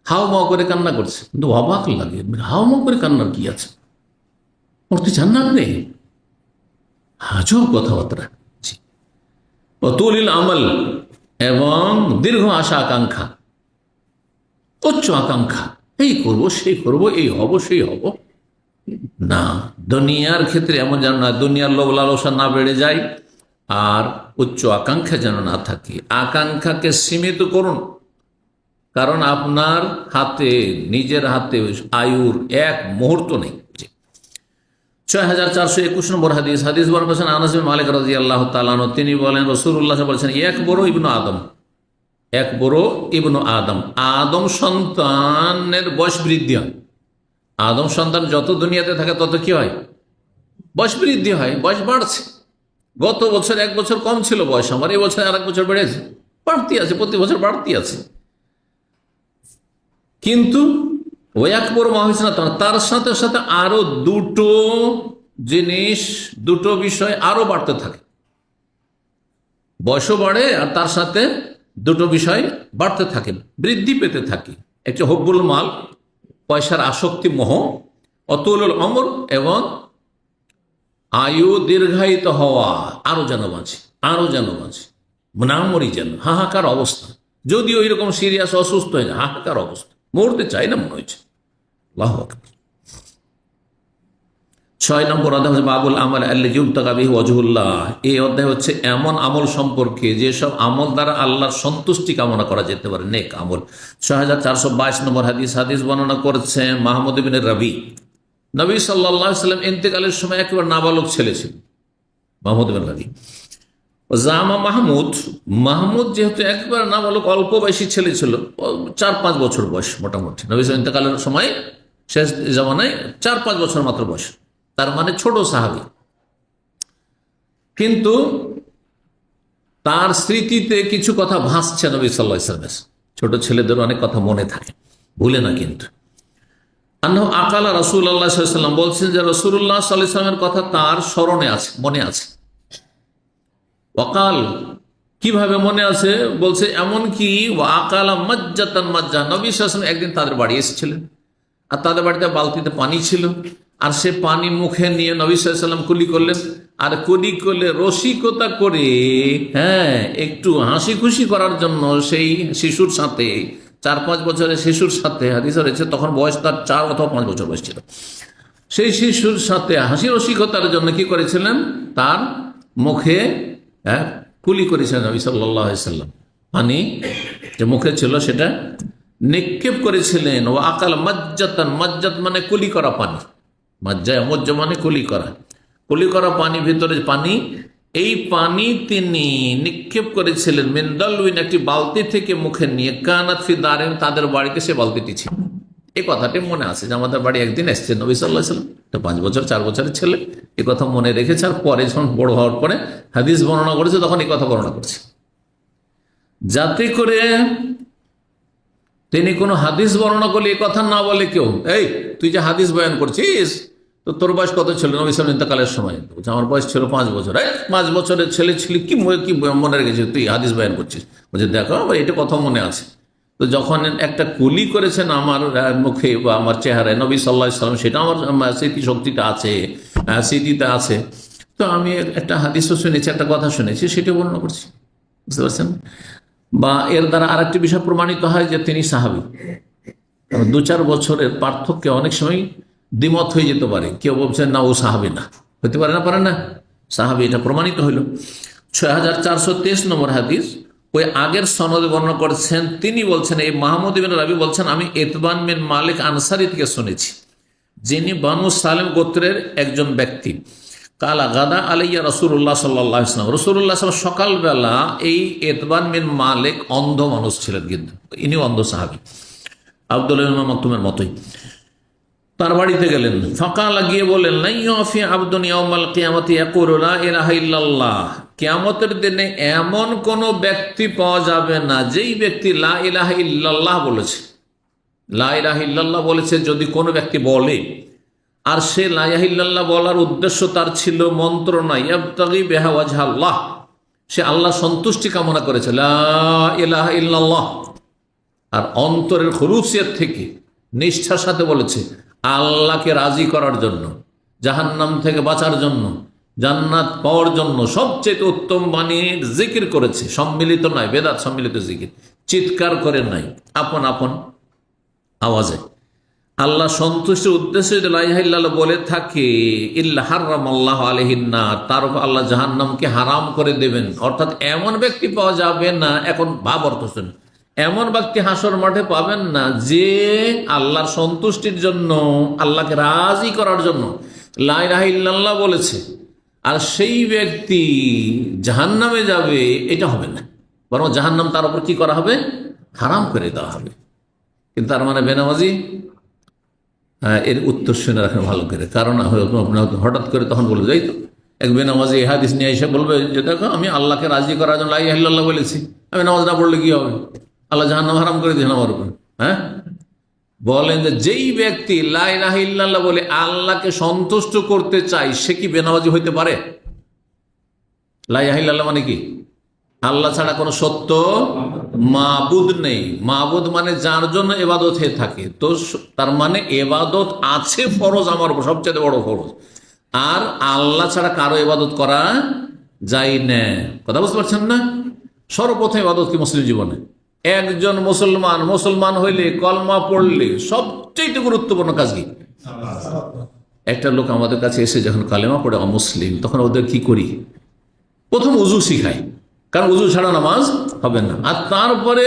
হাও মাও করে কান্না করছে। কিন্তু অবাক লাগে, হাও মাও করে কান্নার কি আছে? মরতে চান না আপনি? আজব কথাবার্তা। তুলিল আমল, এবং দীর্ঘ আশা আকাঙ্ক্ষা, উচ্চ আকাঙ্ক্ষা, এই করব সেই করব, এই হব সেই হব। না, দুনিয়ার ক্ষেত্রে এমন যেন না, দুনিয়ার লোভ লালসা না বেড়ে যায়, আর উচ্চ আকাঙ্ক্ষা যেন না থাকে। আকাঙ্ক্ষাকে সীমিত করুন, কারণ আপনার হাতে, নিজের হাতে আয়ুর এক মুহূর্ত নেই। 6421 নম্বর হাদিস। হাদিস বর্ণনা করেছেন আনাস বিন মালিক রাদিয়াল্লাহু তাআলা আনহু, তিনি বলেন, রাসূলুল্লাহ বলেছেন, একবরও ইবনু আদম, একবরও ইবনু আদম, আদম সন্তানের বয়স বৃদ্ধি হয়। আদম সন্তান যত দুনিয়াতে থাকে তত কি হয়? বয়স বৃদ্ধি হয়, বয়স বাড়ছে। গত বছর 1 বছর কম ছিল বয়স আমার, এই বছর 1 বছর বেড়েছে, বাড়তি আছে, প্রতি বছর বাড়তি আছে। কিন্তু ওই একবর মহাবিষ্ণু, তার সাথে সাথে আরো দুটো জিনিস, দুটো বিষয় আরো বাড়তে থাকে। বয়সও বাড়ে আর তার সাথে দুটো বিষয় বাড়তে থাকে, বৃদ্ধি পেতে থাকে। একটা হব্বুল মাল, পয়সার আসক্তি, মোহ, অতুলুল অমর, এবং আয়ু দীর্ঘায়িত হওয়া, আরো যেন বাঁচে, আরো যেন বাঁচে, না মরি যেন, হাহাকার অবস্থা। যদি ওই রকম সিরিয়াস অসুস্থ হয়ে যায়, হাহাকার অবস্থা, মরতে চাই না মনে হয়েছে। আল্লাহু আকবার। 6 নম্বর অধ্যায় হচ্ছে বাবুল আমল আল্লাযী ইউবতাগা বিহি ওয়াজহুল্লাহ। এই অধ্যায় হচ্ছে এমন আমল সম্পর্কে যেসব আমল দ্বারা আল্লাহর সন্তুষ্টি কামনা করা যেতে পারে, নেক আমল। 6422 নম্বর হাদিস। হাদিস বর্ণনা করেছে মাহমুদ ইবনে রাবি। নবী সাল্লাল্লাহু আলাইহি ওয়াসাল্লাম ইন্তেকালের সময় একেবারে নাবালক ছেলে ছিল, মাহমুদ ইবনে রাবি। জামা মাহমুদ যেহেতু একবার নাবালক, অল্প বয়সী ছেলে ছিল, 4-5 বছর বয়স মোটামুটি। নবী সাল্লাল্লাহু ইন্তেকালের সময় শেষ জামানায় 4-5 বছর মাত্র বয়স, তার মানে ছোট সাহাবী। কিন্তু তার স্মৃতিতে কিছু কথা ভাসছে নবী সাল্লাল্লাহু আলাইহি ওয়াসাল্লামের। ছোট ছেলেদের অনেক কথা মনে থাকে, ভুলে না। কিন্তু আন্নাহু আকালা রাসূলুল্লাহ সাল্লাল্লাহু আলাইহি ওয়াসাল্লাম, বলছেন যে রাসূলুল্লাহ সাল্লাল্লাহু আলাইহি ওয়াসাল্লামের কথা তার স্মরণে আছে, মনে আছে। ওয়াকাল, কিভাবে মনে আছে? বলছে এমন কি আকালা মজ্জাতান মজ্জা, নবী সাল্লাল্লাহু আলাইহি ওয়াসাল্লাম একদিন তাদের বাড়ি এসেছিলেন, আর তাদের বাড়িতে বালতিতে পানি ছিল, আর সে পানি মুখে নিয়ে নবী সাল্লাল্লাহু আলাইহি ওয়াসাল্লাম কুলি করলেন, আর কুলি করলে রসিকতা করে, হ্যাঁ, একটু হাসি খুশি করার জন্য সেই শিশুর সাথে, 4-5 বছরের শিশুর সাথে, হাদিসে রয়েছে তখন বয়স তার 4 অথবা 5 বছর বয়স ছিল, সেই শিশুর সাথে হাসি রসিকতার জন্য কি করেছিলেন, তার মুখে কুলি করেছেন নবী সাল্লাল্লাহু আলাইহি ওয়াসাল্লাম। পানি যে মুখে ছিল সেটা নিক্ষেপ করেছিলেন। ও আকাল মজ্জাতান, মজ্জাত মানে কুলি করা পানি, মজ্জা মানে কুলি করা পানি, ভিতরে পানি, এই পানি তিনি নিক্ষেপ করেছিলেন মিনদালউইন, একটি বালতি থেকে মুখে নিয়ে, কানাত ফি দারিন, তাদের বাড়িতে সে বালতিটি ছিল। এই কথাটি মনে আছে যে আমাদের বাড়ি একদিন এসছে নবী সাল্লাল্লাহু আলাইহি ওয়াসাল্লাম, 5 বছর 4 বছরের ছেলে, এই কথা মনে রেখেছে, আর পরে যখন বড় হওয়ার পরে হাদিস বর্ণনা করেছে তখন এই কথা বর্ণনা করছে, যাতে করে তিনি কোনো হাদিস বর্ণনা করলে এই কথা না বলে কেউ, এই তুই যে হাদিস বয়ান করছিস, তো তোর বয়স কত ছিল নবী সাল্লাল্লাহু আলাইহি ইন্তেকালের সময়? আমার বয়স ছিল 5 বছর। 5 বছরের ছেলে ছিলি, কি মনে রেখেছিস তুই হাদিস বয়ান করছিস? বলছে দেখো এটা কথা মনে আছে। তো যখন একটা কুলি করেছেন আমার মুখে বা আমার চেহারায় নবী সাল্লাল্লাহু আলাইহি ওয়াসাল্লাম, সেটা আমার স্মৃতিশক্তিতে আছে, স্মৃতিতে আছে, তো আমি একটা হাদিসও শুনেছি, একটা কথা শুনেছি, সেটা বর্ণনা করছি, বুঝতে পারছেন? বা এর দ্বারা আরেকটি বিষয় প্রমাণিত হয় যে তিনি সাহাবী। 2-4 বছরের পার্থক্যে অনেক সময় দ্বিমত হয়ে যেতে পারে, কেউ বলছেন না ও সাহাবী না, হতে পারে না সাহাবী, এটা প্রমাণিত হইল। 6423 নম্বর হাদিস, ওই আগের সনদে বর্ণনা করছেন, তিনি বলছেন, এই মাহমুদ ইবনে রাবি বলছেন, আমি ইতবান বিন মালিক আনসারী থেকে শুনেছি, যিনি বানু সালেম গোত্রের একজন ব্যক্তি। কালা গাদা আলাইয়া রাসূলুল্লাহ সাল্লাল্লাহু আলাইহি ওয়াসাল্লাম, রাসূলুল্লাহ সাল্লাল্লাহু আলাইহি ওয়াসাল্লাম সকালবেলা, এই ইতবান বিন মালিক অন্ধ মানুষ ছিলেন, কিন্তু ইনি অন্ধ সাহাবী, আব্দুল্লাহ ইবনে মাকতুমের মতোই, তার বাড়িতে গেলেন। ফাঁকা লাগিয়ে বলেন, লাইয়াফি আবদুন ইয়াউমাল কিয়ামতি ইয়াকুলু লা ইলাহা ইল্লাল্লাহ, কিয়ামতের দিনে এমন কোন ব্যক্তি পাওয়া যাবে না যেই ব্যক্তি লা ইলাহা ইল্লাল্লাহ বলেছে। লা ইলাহা ইল্লাল্লাহ বলেছে যদি কোনো ব্যক্তি বলে, আর সে লা ইলাহা ইল্লাল্লাহ বলার উদ্দেশ্য তার ছিল মন্ত্র নয়, ইয়াবতাগি বিহা ওয়াজহাল্লাহ, সে আল্লাহ সন্তুষ্টি কামনা করেছে, লা ইলাহা ইল্লাল্লাহ, আর অন্তরের খুলুসিয়ত থেকে নিষ্ঠার সাথে বলেছে আল্লাহকে রাজি করার জন্য, জাহান্নাম থেকে বাঁচার জন্য, জান্নাত পাওয়ার জন্য সবচেয়ে উত্তম বাণীর জিকির করেছে, সম্মিলিত নয়, বেদাত সম্মিলিত জিকির, চিৎকার করে নাই, আপন আপন আওয়াজে আল্লাহ সন্তুষ্টির উদ্দেশ্যে যদি লা ইলাহা ইল্লাল্লাহ বলে থাকে, ইল্লা হারামাল্লাহু আলাইহিন নার, তার উপর আল্লাহ জাহান্নামকে হারাম করে দেবেন। অর্থাৎ এমন ব্যক্তি পাওয়া যাবে না, এখন ভাব অর্থ শুনুন, এমন ব্যক্তি হাসর মাঠে পাবেন না যে আল্লাহর সন্তুষ্টির জন্য, আল্লাহকে রাজি করার জন্য লা ইলাহা ইল্লাল্লাহ বলেছে, আর সেই ব্যক্তি জাহান্নামে যাবে, এটা হবে না, বরং জাহান্নাম তার উপর কি করা হবে, হারাম করে দেওয়া হবে। কিন্তু তার মানে বেনামাজি, এর উত্তর শুনে রাখেন ভালো করে, কারণ হঠাৎ করে তখন বলবে, যাই তো এক বেনামাজি হাদিস নিয়ে এসে বলবে যে দেখো আমি আল্লাহকে রাজি করার জন্য লা ইলাহা ইল্লাল্লাহ বলেছি, আমি নামাজ না পড়লে কি হবে, আল্লাহ জাহান্নাম হারাম করে দিয়েছেন আমার উপর। হ্যাঁ, বলেন যে যেই ব্যক্তি লা ইলাহা ইল্লাল্লাহ বলে আল্লাহকে সন্তুষ্ট করতে চায়, সে কি বেনামাজি হইতে পারে? লা ইলাহা ইল্লাল্লাহ মানে কি? আল্লাহ ছাড়া কোনো সত্য মাবুদ নেই। মাবুদ মানে যার জন্য ইবাদত হয়ে থাকে, তো তার মানে ইবাদত আছে ফরজ আমার উপর, সবচেয়ে বড় ফরজ, আর আল্লাহ ছাড়া কারো ইবাদত করা যায় না। কথা বুঝতে পারছেন না? সর্বপ্রথম ইবাদত কি মুসলিম জীবনে? একজন মুসলমান হইলে, কলমা পড়লে সবচেয়ে গুরুত্বপূর্ণ কাজ কি? একটা লোক আমাদের কাছে এসে যখন কালেমা পড়ে মুসলিম, তখন ওদের কি করি? প্রথম উজু শিখাই, কারণ উজু ছাড়া নামাজ হবে না। আর তারপরে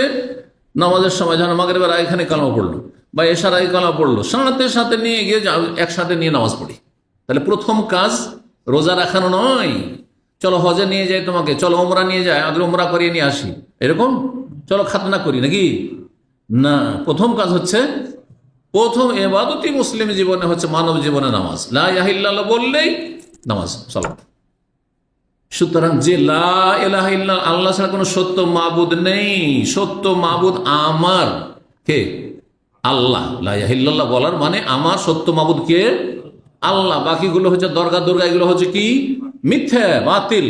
নামাজের সময় যখন মাগরিবের আগে এখানে কালেমা পড়লো বা এশার আগে কালেমা পড়লো, সাথে সাথে নিয়ে গিয়ে একসাথে নিয়ে নামাজ পড়ি। তাহলে প্রথম কাজ রোজা রাখানো নয়, চলো হজে নিয়ে যাই তোমাকে, চলো ওমরা নিয়ে যায়, আগে ওমরা করিয়ে নিয়ে আসি, এরকম, চলো খাতনা করি নাকি? না, প্রথম কাজ হচ্ছে, প্রথম ইবাদতই মুসলিম জীবনে হচ্ছে মানব জীবনে নামাজ। লা ইলাহা ইল্লাল্লাহ বললেই নামাজ, সালাত। সুতরাং যে লা ইলাহা ইল্লাল্লাহ, আল্লাহ ছাড়া কোনো সত্য মাবুদ নেই, সত্য মাবুদ আমার কে? আল্লাহ। লা ইলাহা ইল্লাল্লাহ বলার মানে আমার সত্য মাবুদ কে? আল্লাহ। বাকিগুলো হচ্ছে দরগা দুর্গা, এগুলো হচ্ছে কি? মিথ্যা, বাতিল।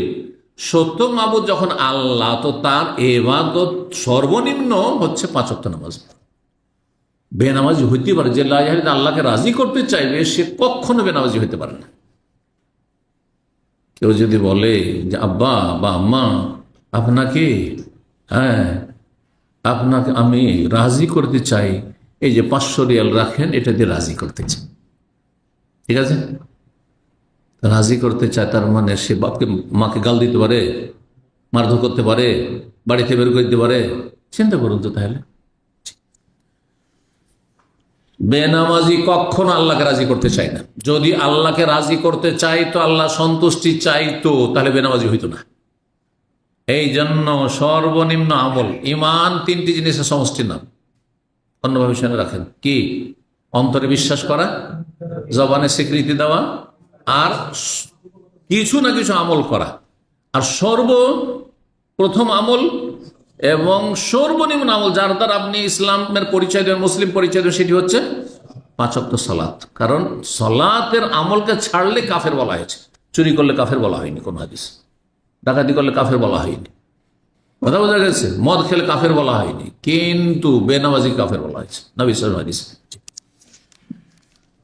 সত্য মাবুদ যখন আল্লাহ, তো তার ইবাদত সর্বনিম্ন হচ্ছে 5 ওয়াক্ত নামাজ। বেনামাজি হইতে পারে, যে আল্লাহকে রাজি করতে চাইবে সে কখনো বেনামাজি হইতে পারে না। কেউ যদি বলে যে আব্বা বা আম্মা আপনাকে, আপনাকে আমি রাজি করতে চাই, এই যে 500 রিয়াল রাখেন, এটা দিয়ে রাজি করতে চাই, ঠিক আছে? রাজি করতে চায়, তার মানে সে বাপকে মাকে গাল দিতে পারে, মারধর করতে পারে, বাড়িতে বের করে দিতে পারে। চিন্তা করুন তো তাহলে। বেনামাজি কখনো আল্লাহকে রাজি করতে চায় না। যদি আল্লাহকে রাজি করতে চাইতো, আল্লাহ সন্তুষ্টি চাইতো, তাহলে বেনামাজি হইতো না। এই জন্য সর্বনিম্ন আমল, ইমান 3টি জিনিসের সমষ্টির নাম। অন্যভাবে শুনে রাখেন, কি? অন্তরে বিশ্বাস করা, জবানে স্বীকৃতি দেওয়া, আর কিছু না কিছু আমল করা। আর সর্বপ্রথম আমল এবং সর্বনিম্ন আমল যার দ্বারা আপনি ইসলামের পরিচয় দেন, মুসলিম পরিচয় দেন, সেটি হচ্ছে 5 ওয়াক্ত সালাত। কারণ সালাতের আমলকে ছাড়লে কাফের বলা হয়েছে। চুরি করলে কাফের বলা হয়নি কোন হাদিস, ডাকাতি করলে কাফের বলা হয়নি, কথা বোঝা গেছে? মদ খেলে কাফের বলা হয়নি, কিন্তু বেনামাজি কাফের বলা হয়েছে নবী সাল্লাল্লাহু আলাইহি ওয়াসাল্লাম।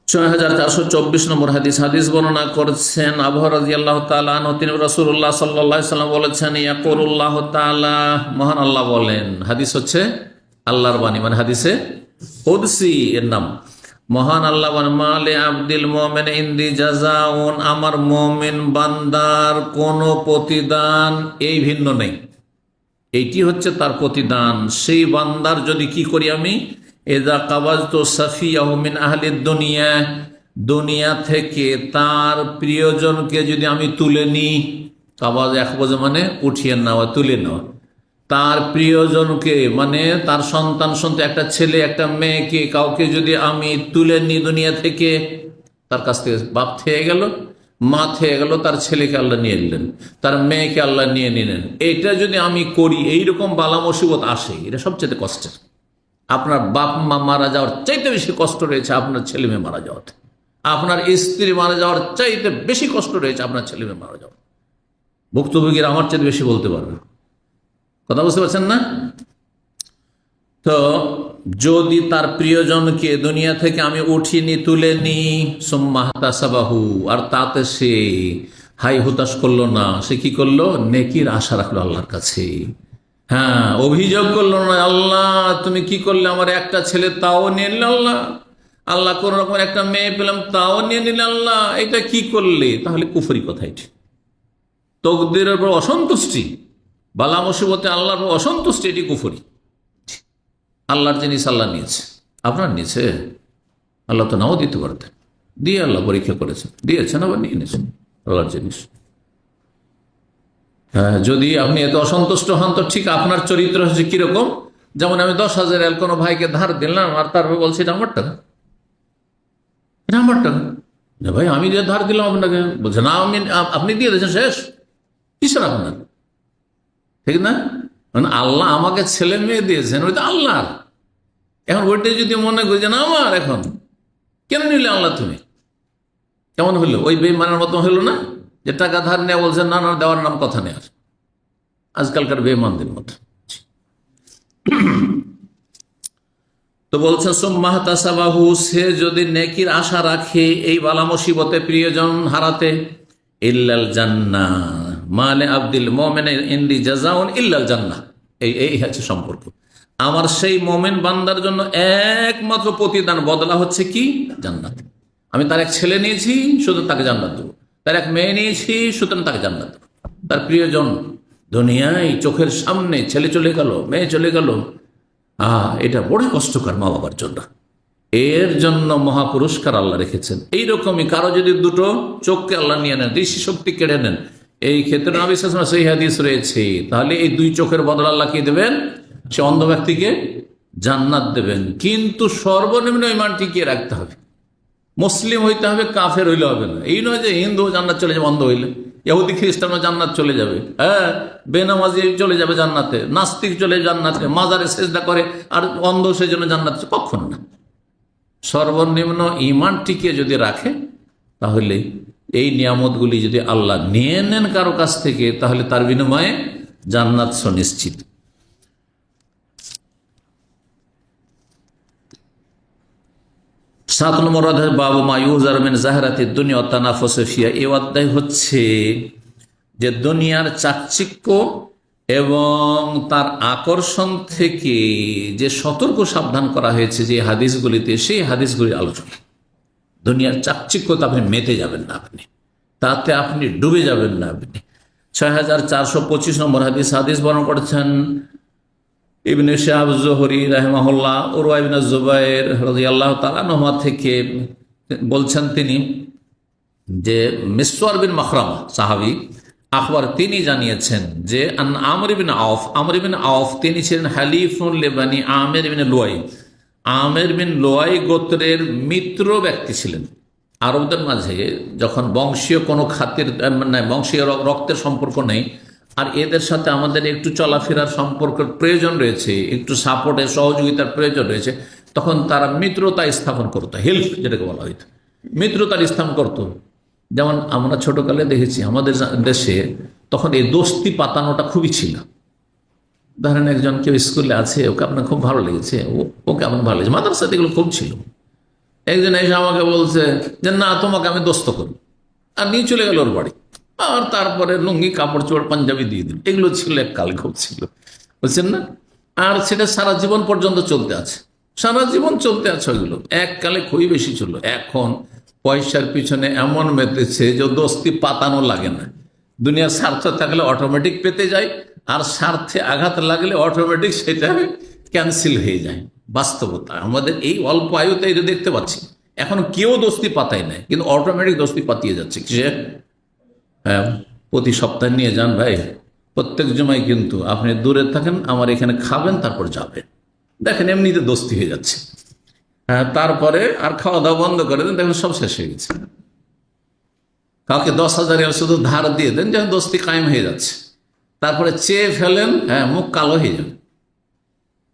6424 নম্বর হাদিস। হাদিস বর্ণনা করছেন আবু হুরায়রা রাদিয়াল্লাহু তাআলা আনহু, তিনি রাসূলুল্লাহ সাল্লাল্লাহু আলাইহি ওয়াসাল্লাম বলেছেন, ইয়াকুলুল্লাহু তাআলা, মহান আল্লাহ বলেন। হাদিস হচ্ছে আল্লাহর বাণী, মানে হাদিসে কুদসি এর নাম। মহান আল্লাহ বলেন, মালে আব্দিল মুমিন ইনদি জাযাউন, আমার মুমিন বান্দার কোনো প্রতিদান এই ভিন্ন নেই, এইটি হচ্ছে তার প্রতিদান। সেই বান্দার যদি কি করি আমি, এদা কাবাজতু সাফিয়াহু মিন আহলিদ দুনিয়া, দুনিয়া থেকে তার প্রিয়জনকে যদি আমি তুলে নিই, কাবাজ একবাজ মানে উঠিয়ে নেওয়া, তুলে নেওয়া। তার প্রিয়জনকে মানে তার সন্তান সন্তান, একটা ছেলে একটা মেয়েকে, কাউকে যদি আমি তুলে নিই দুনিয়া থেকে, তার কাছ থেকে বাপ থেকে গেল, মা থেকে গেল, তার ছেলেকে আল্লাহ নিয়ে নিলেন, তার মেয়েকে আল্লাহ নিয়ে নিলেন, এটা যদি আমি করি, এইরকম বালা মুসিবত আসে, এটা সবচেয়ে কষ্টের। আপনার বাপ মা মারা যাওয়ার চাইতে বেশি কষ্ট রয়েছে আপনার ছেলে মেয়ে মারা যাওয়াতে। আপনার স্ত্রী মারা যাওয়ার চাইতে বেশি কষ্ট রয়েছে আপনার ছেলে মেয়ে মারা যাওয়ার। ভুক্তভোগীরা আমার চাইতে বেশি বলতে পারবে, কথা বুঝতে পারছেন না? তো যদি তার প্রিয়জনকে দুনিয়া থেকে আমি উঠিনি, তুলে নি, সুম্মা হাতাসাবাহু, আর তাতে সে হাই হুতাশ করলো না, সে কি করলো? নেকির আশা রাখলো আল্লাহর কাছে। হ্যাঁ, অভিযোগ করলো না, আল্লাহ তুমি কি করলে, আমার একটা ছেলে তাও নিয়ে নিলে, আল্লাহ আল্লাহ কোন রকমের একটা মেয়ে পেলাম তাও নিয়ে নিলে, আল্লাহ এটা কি করলে? তাহলে কুফরি কথা এটি। তকদিরের উপর অসন্তুষ্টি, বালা মুসিবতে আল্লাহর অসন্তুষ্টি, এটি কুফরি। আল্লাহর জিনিস আল্লাহ নিয়েছে, আপনার নিয়েছে, আল্লাহ তো নাও দিতে পারতেন, দিয়ে আল্লাহ পরীক্ষা করেছেন, দিয়েছেন, আবার নিয়ে নিয়েছেন আল্লাহর জিনিস। হ্যাঁ, যদি আপনি এত অসন্তুষ্ট হন, তো ঠিক আপনার চরিত্র হচ্ছে কিরকম? যেমন আমি 10,000 রিয়াল কোনো ভাইকে ধার দিলাম, আর তারপরে বলছি এটা আমার টাকা, এটা আমার টাকা। ভাই আমি যে ধার দিলাম আপনাকে, বলছে না আপনি দিয়ে দিয়েছেন, শেষ, কিসের আপনার? ঠিক না? মানে আল্লাহ আমাকে ছেলে মেয়ে দিয়েছেন, ওইটা আল্লাহর। এখন ওইটাই যদি মনে করি যে না আমার, এখন কেন নিলে আল্লাহ তুমি, কেমন হইলো? ওই বেঈমানের মতো হইলো না, যে টাকা ধার নেওয়া বলছেন না, না দেওয়ার নাম কথা নেই, আর আজকালকার বেঈমানদের মতো। তো বলছেন সুম্মাহতাসাবাহু, সে যদি নেকির আশা রাখে এই বালা মুসিবতে প্রিয়জন হারাতে, ইল্লাল জান্নাহ, মালে আব্দিল মুমিন ইনদি জাযাউন ইল্লাল জান্নাহ, এই হচ্ছে সম্পর্ক। আমার সেই মুমিন বান্দার জন্য একমাত্র প্রতিদান, বদলা হচ্ছে কি? জান্নাত। আমি তার এক ছেলে নিয়েছি, শুধু তাকে জান্নাত দেবো, তার এক মেয়ে নিয়েছি, সুতরাং তাকে জান্নাত দেবো। তার প্রিয়জন দুনিয়ায় চোখের সামনে ছেলে চলে গেল, মেয়ে চলে গেল, এটা বড় কষ্টকর মা বাবার জন্য। এর জন্য মহাপুরস্কার আল্লাহ রেখেছেন। এইরকমই কারো যদি দুটো চোখকে আল্লাহ নিয়ে নেন, দৃষ্টি শক্তি কেড়ে নেন, এই ক্ষেত্রে নবী সাল্লাল্লাহু আলাইহি ওয়াসাল্লাম সেই হাদিস রয়েছে, তাহলে এই 2 চোখের বদলা আল্লাহ কি দেবেন? সে অন্ধ ব্যক্তিকে জান্নাত দেবেন। কিন্তু সর্বনিম্ন ঈমান টিকিয়ে রাখতে হবে, মুসলিম হইতে হবে, কাফের হইলে হবে না। এই নয় যে হিন্দু জান্নাত চলে যাবে অন্ধ হইলে, ইহুদি খ্রিস্টানও জান্নাত চলে যাবে, হ্যাঁ, বেনামাজি চলে যাবে জান্নাতে, নাস্তিক চলে জান্নাতে, মাজারে সেজদা করে আর অন্ধ সেজন্য জান্নাতে, কখনো না। সর্বনিম্ন ঈমান টিকিয়ে যদি রাখে, তাহলে এই নিয়ামতগুলি যদি আল্লাহ নিয়ে নেন কারো কাছ থেকে, তাহলে তার বিনিময়ে জান্নাত সুনিশ্চিত। 7 নম্বর অধ্যায় বাবু মায়ুজার মিন জাহরাতিদ দুনিয়া ওয়া তানাফুসু ফিহা। এই অধ্যায় হচ্ছে যে দুনিয়ার চাকচিক্য এবং তার আকর্ষণ থেকে যে সতর্ক সাবধান করা হয়েছে যে হাদিসগুলিতে, সেই হাদিসগুলির আলোচনা। দুনিয়ার চাকচিক্যতা আপনি মেতে যাবেন না, আপনি তাতে আপনি ডুবে যাবেন না। আপনি 6425 নম্বর হাদিস বর্ণনা করেছেন ইবনে শিহাব যুহরি রাহিমাহুল্লাহ, উরওয়া ইবনে জুবায়ের রাদিয়াল্লাহু তাআলা আনহুমা থেকে বলছেন তিনি যে মিসওয়ার বিন মাখরামা সাহাবী আখবর, তিনি জানিয়েছেন যে আমর বিন আওফ তিনি ছিলেন হালিফুন লিবানি আমির বিন লুয়াই। আমির বিন লুয়াই গোত্রের মিত্র ব্যক্তি ছিলেন। আরবদের মাঝে যখন বংশীয় কোনো খাতির বংশীয় রক্তের সম্পর্ক নেই, আর এদের সাথে আমাদের একটু চলাফেরার সম্পর্কের প্রয়োজন রয়েছে, একটু সাপোর্টের সহযোগিতার প্রয়োজন রয়েছে, তখন তারা মিত্রতা স্থাপন করতো, হেল্প যেটাকে বলা হইত, মিত্রতার স্থাপন করতো। যেমন আমরা ছোটকালে দেখেছি আমাদের দেশে তখন এই দোস্তি পাতানোটা খুবই ছিল। ধরেন একজন কেউ স্কুলে আছে, ওকে আপনার খুব ভালো লেগেছে, ওকে আপনার ভালো লেগেছে, মাদ্রাসাতে এগুলো খুব ছিল। একজন এসে আমাকে বলছে যে না, তোমাকে আমি দোস্ত করি, আর নিয়ে চলে গেল ওর বাড়ি, আর তারপরে লুঙ্গি কাপড় চোপড় পাঞ্জাবি দিয়ে দিল। এগুলো ছিল এককালে, খুব ছিল, বুঝছেন না? আর সেটা সারা জীবন পর্যন্ত চলতে আছে, সারা জীবন চলতে আছে। ওইগুলো এককালে খুবই বেশি ছিল। এখন পয়সার পিছনে এমন মেতেছে যে দোস্তি পাতানো লাগে না। দুনিয়ার স্বার্থ থাকলে অটোমেটিক পেতে যায়, আর স্বার্থে আঘাত লাগলে অটোমেটিক সেটা ক্যান্সেল হয়ে যায়। বাস্তবতা আমাদের এই অল্প আয়ুতে এটা দেখতে পাচ্ছি। এখন কেউ দোস্তি পাতায় নাই, কিন্তু অটোমেটিক দোস্তি পাতিয়ে যাচ্ছে। কিসে? হ্যাঁ, প্রতি সপ্তাহে নিয়ে যান ভাই, প্রত্যেক জমায় কিন্তু আপনি দূরে থাকেন, আমার এখানে খাবেন, তারপর যাবেন, দেখেন এমনিতে দোস্তি হয়ে যাচ্ছে। হ্যাঁ, তারপরে আর খাওয়া দাওয়া বন্ধ করে দেন, দেখবেন সব শেষ হয়ে গেছে। কাউকে 10,000 শুধু ধার দিয়ে দেন, যেন দোস্তি কায়েম হয়ে যাচ্ছে। তারপরে চেয়ে ফেলেন, হ্যাঁ, মুখ কালো হয়ে যাবে।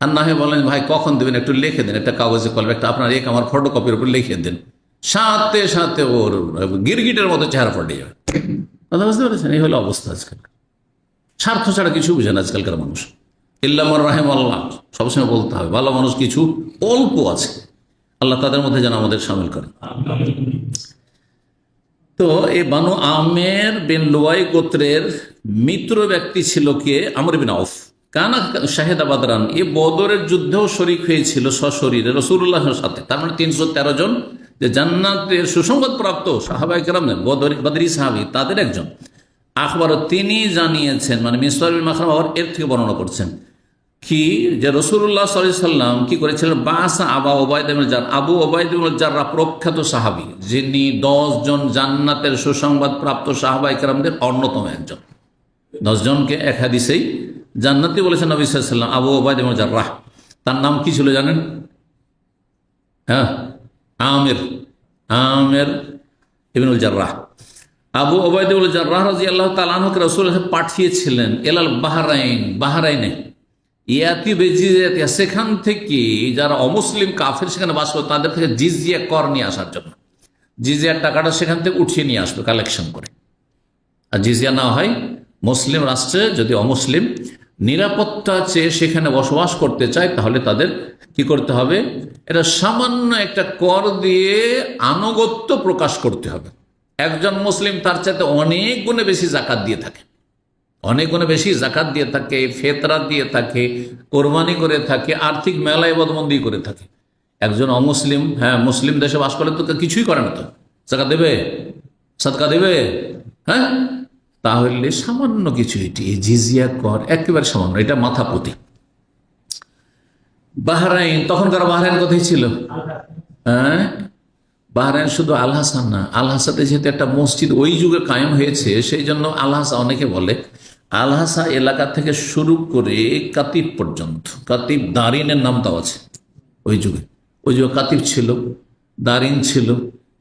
আর না হয় বলেন ভাই কখন দেবেন, একটু লিখে দেন, একটা কাগজে কলম, একটা আপনার আমার ফটোকপির উপর লিখে দেন, সাথে সাথে ওর গিরগিটের মতো চেহারা পাল্টে যাবে। কথা বুঝতে পেরেছেন? এই হলো অবস্থা আজকাল। স্বার্থ ছাড়া কিছু বুঝেন আজকালকার মানুষ। ইল্লামর রাহেম আল্লাহ, সবসময় বলতে হবে, ভালো মানুষ কিছু অল্প আছে, আল্লাহ তাদের মধ্যে যেন আমাদের সামিল করে। তো এই বানু আমের বিন লুয়াই গোত্রের মিত্র ব্যক্তি ছিল কে? আমর বিন আউফ। কানা শাহেদা বাদরান, এ বদরের যুদ্ধেও শরিক হয়েছিল সশরীরে রাসূলুল্লাহর সাথে। তার মানে 313 জন যে জান্নাতের সুসংবাদ প্রাপ্ত সাহাবায়ে কেরাম, বদরি সাহাবী, তাদের একজন। আখবর, তিনি জানিয়েছেন, মানে মিসওয়ার বিন মাখরামা এর থেকে বর্ণনা করছেন কি, যে রাসূলুল্লাহ সাল্লাল্লাহু আলাইহি ওয়াসাল্লাম কি করেছিলেন? বাসা আবু উবাইদা ইবনে জাররাহ, আবু উবাইদা ইবনে জাররাহ প্রখ্যাত সাহাবী, যিনি 10 জন জান্নাতের সুসংবাদ প্রাপ্ত সাহাবায়ে কেরামদের অন্যতম একজন। 10 জনকে এক হাদিসেই জান্নাতি বলেছেন নবী সাল্লাল্লাহু আলাইহি ওয়াসাল্লাম। আবু উবাইদা ইবনে জাররাহ, তার নাম কি ছিল জানেন? হ্যাঁ, আমির ইবনুল জাররাহ। আবু উবাইদা ইবনুল জাররাহ রাদিয়াল্লাহু তাআলা আনহুকে রাসূলুল্লাহ পাঠিয়েছিলেন এলাল বাহরাইনে ইয়াতি বেজিজিয়া, সেখান থেকে যারা অমুসলিম কাফের সেখানে বাস করে তাদের থেকে জিজিয়া কর নিয়ে আসার জন্য। জিজিয়ার টাকাটা সেখান থেকে উঠিয়ে নিয়ে আসবে কালেকশন করে। আর জিজিয়া না হয় মুসলিম রাষ্ট্রে যদি অমুসলিম নিরাপত্তা চেয়ে সেখানে বসবাস করতে চায়, তাহলে তাদের কি করতে হবে? এটা সামান্য একটা কর দিয়ে আনুগত্য প্রকাশ করতে হবে। একজন মুসলিম তার চাইতে অনেক গুণে বেশি জাকাত দিয়ে থাকে, অনেক গুণে বেশি জাকাত দিয়ে থাকে, ফেতরা দিয়ে থাকে, কোরবানি করে থাকে, আর্থিক মেলা ইবাদতবন্দি করে থাকে। একজন অমুসলিম, হ্যাঁ, মুসলিম দেশে বাস করলে তো কিছুই করে না, তো জাকাত দেবে, সাদকা দেবে? হ্যাঁ, তাহলে সামান্য কিছু, এটি জিজিয়া কর একেবারে সামান্য, এটা মাথাপতি। বাহরাইন, তখনকার বাহরাইন কোথায় ছিল? হ্যাঁ, বাহরাইন শুধু আল হাসান না, আল হাসাতে যেহেতু একটা মসজিদ ওই যুগে কায়েম হয়েছে, সেই জন্য আল হাসা, অনেকে বলে আল হাসা এলাকা থেকে শুরু করে কাতিব পর্যন্ত, কাতিব দারিনের নাম তাও আছে ওই যুগে। ওই যুগে কাতিব ছিল, দারিন ছিল,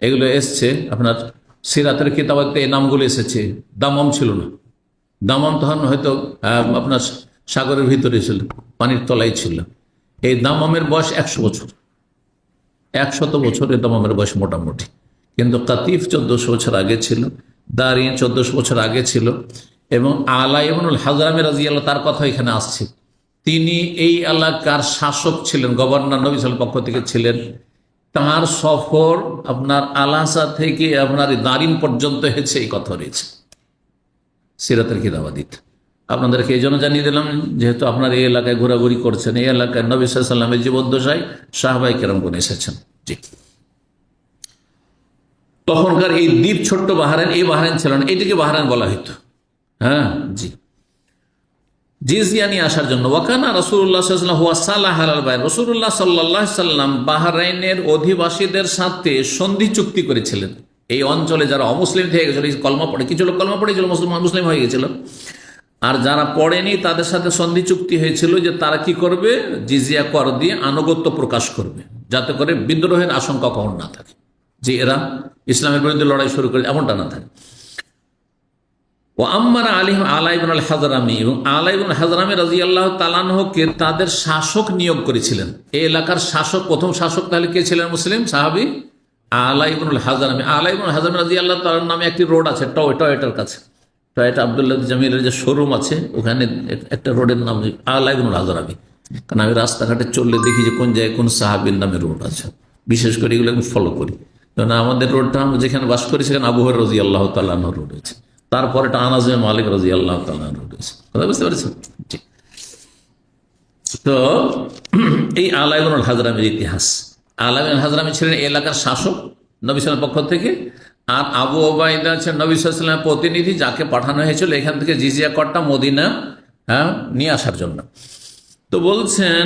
এগুলো এসছে আপনার সিরাতের কিতাবাতে এই নামগুলো এসেছে। দামাম ছিল না, দামাম তখন হয়তো আপনার সাগরের ভিতরে ছিল, পানির তলায় ছিল। এই দামামের বয়স 100 বছর, 100 বছর এই দামামের বয়স মোটামুটি। কিন্তু কাতিফ 1400 বছর আগে ছিল, দারিন 1400 বছর আগে ছিল। এবং আলা ইবনুল হাজরামি রাদিয়াল্লাহু তার কথা এখানে আসছে। তিনি এই এলাকার শাসক ছিলেন, গভর্নর নবী সাল্লাল্লাহু আলাইহি ওয়াসাল্লাম পক্ষ থেকে ছিলেন। তার সফর আপনার আলাসা থেকে আপনার দারিন পর্যন্ত হয়েছে, এই কথা রয়েছে সিরাতের কিতাবাদিতে। আপনাদেরকে এই জন্য জানিয়ে দিলাম, যেহেতু আপনার এই এলাকায় ঘোরাঘুরি করছেন, এই এলাকায় নবী সাল্লাল্লাহু আলাইহি ওয়াসাল্লামের জীবদ্দশায় সাহাবায়ে কেরামগণ এসেছেন। জি, তখনকার এই দ্বীপ ছোট্ট বাহরাইন, এই বাহরাইন ছিল না, এটিকে বাহরাইন বলা হইতো। হ্যাঁ, জি, জিজিয়া নিয়ে আসার জন্য। ওয়াকানা রাসূলুল্লাহ সাল্লাল্লাহু আলাইহি ওয়াসাল্লাম হুয়া সালাহ আলাল বাইন, রাসূলুল্লাহ সাল্লাল্লাহু আলাইহি ওয়াসাল্লাম বাহরাইনের অধিবাসীদের সাথে সন্ধি চুক্তি করেছিলেন। এই অঞ্চলে যারা অমুসলিম থেকে গেছিল, কলমা পড়ে, কিছু লোক কলমা পড়েছিল, মুসলিম হয়ে গেছিল, আর যারা পড়েনি তাদের সাথে সন্ধি চুক্তি হয়েছিল যে তারা কি করবে, জিজিয়া কর দিয়ে আনুগত্য প্রকাশ করবে, যাতে করে বিদ্রোহের আশঙ্কা কখন না থাকে, যে এরা ইসলামের বিরুদ্ধে লড়াই শুরু করে, এমনটা না থাকে। ও আম্মার আলিম আলা ইবনুল হাজরামি, এবং আলা ইবনুল হাজরামি রাদিয়াল্লাহু তাআলা আনহুকে তাদের শাসক নিয়োগ করেছিলেন। এই এলাকার শাসক, প্রথম শাসক তাহলে কে ছিলেন? মুসলিম সাহাবী আলা ইবনুল হাজরামি। আলা ইবনুল হাজরামি রাদিয়াল্লাহু তাআলার নামে একটি রোড আছে টয়েটার কাছে, টয়েটা আব্দুল্লাহ জামিলের যে শোরুম আছে, ওখানে একটা রোডের নাম আলা ইবনুল হাজরামি। কারণ আমি রাস্তাঘাটে চললে দেখি যে কোন জায়গায় কোন সাহাবীর নামে রোড আছে, বিশেষ করে এগুলো আমি ফলো করি। কারণ আমাদের রোডটা, আমরা যেখানে বাস করি সেখানে আবু হুরায়রা রাদিয়াল্লাহু তাআলা আনহু রোড আছে, তারপরে এটা আনাস বিন মালিক রাদিয়াল্লাহু তাআলা আনহু রয়েছে। কথা বুঝতে পেরেছেন? তো এই আলা ইবনুল হাজরামির ইতিহাস। আলা ইবনুল হাজরামি ছিলেন এলাকার শাসক নবী সাল্লাল্লাহু আলাইহি ওয়াসাল্লামের পক্ষ থেকে, আর আবু ওবায়দা ছিলেন নবী সাল্লাল্লাহু আলাইহি ওয়াসাল্লামের প্রতিনিধি, যাকে পাঠানো হয়েছিল এখান থেকে জিজিয়া করটা মদিনা নিয়ে আসার জন্য। তো বলছেন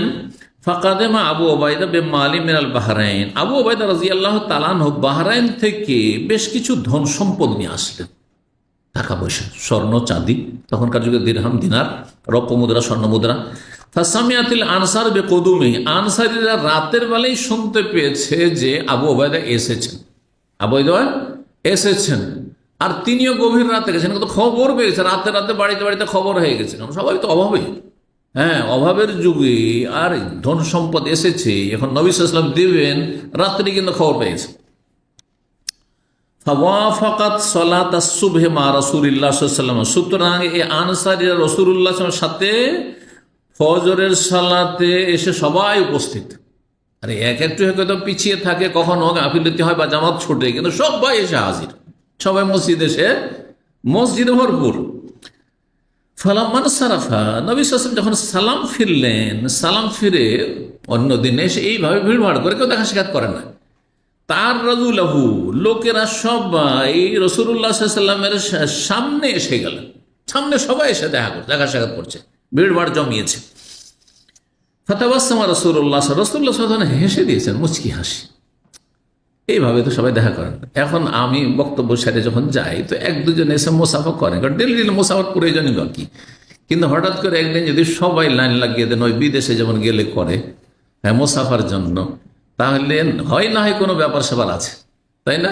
ফাকাদেমা আবু ওবায়দা বিমালি মিনাল বাহরাইন, আবু ওবায়দা রাদিয়াল্লাহু তাআলা আনহু বাহরাইন থেকে বেশ কিছু ধন সম্পদ নিয়ে আসলেন, টাকা পয়সা, স্বর্ণ চাঁদি, তখনকার যুগে দিরহাম দিনার, রৌপ্য মুদ্রা, স্বর্ণ মুদ্রা। ফাসামিয়াতিল আনসার বিকুদুমি, আনসারীরা রাতের বেলায় শুনতে পেয়েছে যে আবু ওবায়দা এসেছেন, আবু ওবায়দা এসেছেন, আর তিনিও গভীর রাতে গেছেন, কিন্তু খবর পেয়েছে রাতে রাতে, বাড়িতে বাড়িতে খবর হয়ে গেছে, কারণ সবাই তো অভাবে, হ্যাঁ, অভাবের যুগে আর ধন সম্পদ এসেছে, এখন নবী সাল্লাল্লাহু আলাইহি ওয়াসাল্লাম দেবেন, রাত্রে কিন্তু খবর পেয়েছে। ফাওয়াফাকাত সালাতাস সুবহি মা রাসূলিল্লাহ সাল্লাল্লাহু আলাইহি ওয়াসাল্লাম, সুতরাং এই আনসারীরা রাসূলুল্লাহ সাল্লাল্লাহু আলাইহি ওয়াসাল্লামের সাথে ফজরের সালাতে এসে সবাই উপস্থিত। আরে এক একটু হয়তো পিছিয়ে থাকে, কখনো গাফিলতি হয় বা জামাত ছুটে, কিন্তু সবাই এসে হাজির, সবাই মসজিদে এসে, মসজিদে ভরপুর। ফালাম্মান সারাফা, নবী সাল্লাল্লাহু আলাইহি ওয়াসাল্লাম যখন সালাম ফিরলেন, সালাম ফিরে অন্য দিনে এসে এইভাবে ভিড়ভাড় করে কেউ দেখা সাক্ষাৎ করে না, তার রাজুলাহু, লোকেরা সবাই রাসূলুল্লাহ সাল্লাল্লাহু আলাইহি ওয়াসাল্লামের সামনে এসে গেল, সামনে সবাই এসে দেখা সাক্ষাৎ করছে, ভিড়ভাড় জমিয়েছে। ফাতাবাসসামা রাসূলুল্লাহ সাল্লাল্লাহু আলাইহি ওয়াসাল্লাম, হেসে দিয়েছেন, মুচকি হাসি। এইভাবে তো সবাই দেখা করেন। এখন আমি বক্তব্য সেরে যখন যাই, তো এক দুজন এসে মুসাফা করেন, কারণ ডেলি ডেলি মুসাফার প্রয়োজনই বা কি। কিন্তু হঠাৎ করে একদিন যদি সবাই লাইন লাগিয়ে দেন, ওই বিদেশে যেমন গেলে করে, হ্যাঁ, মুসাফার জন্য, তাহলে হয় না হয় কোনো ব্যাপার স্যাপার আছে, তাই না?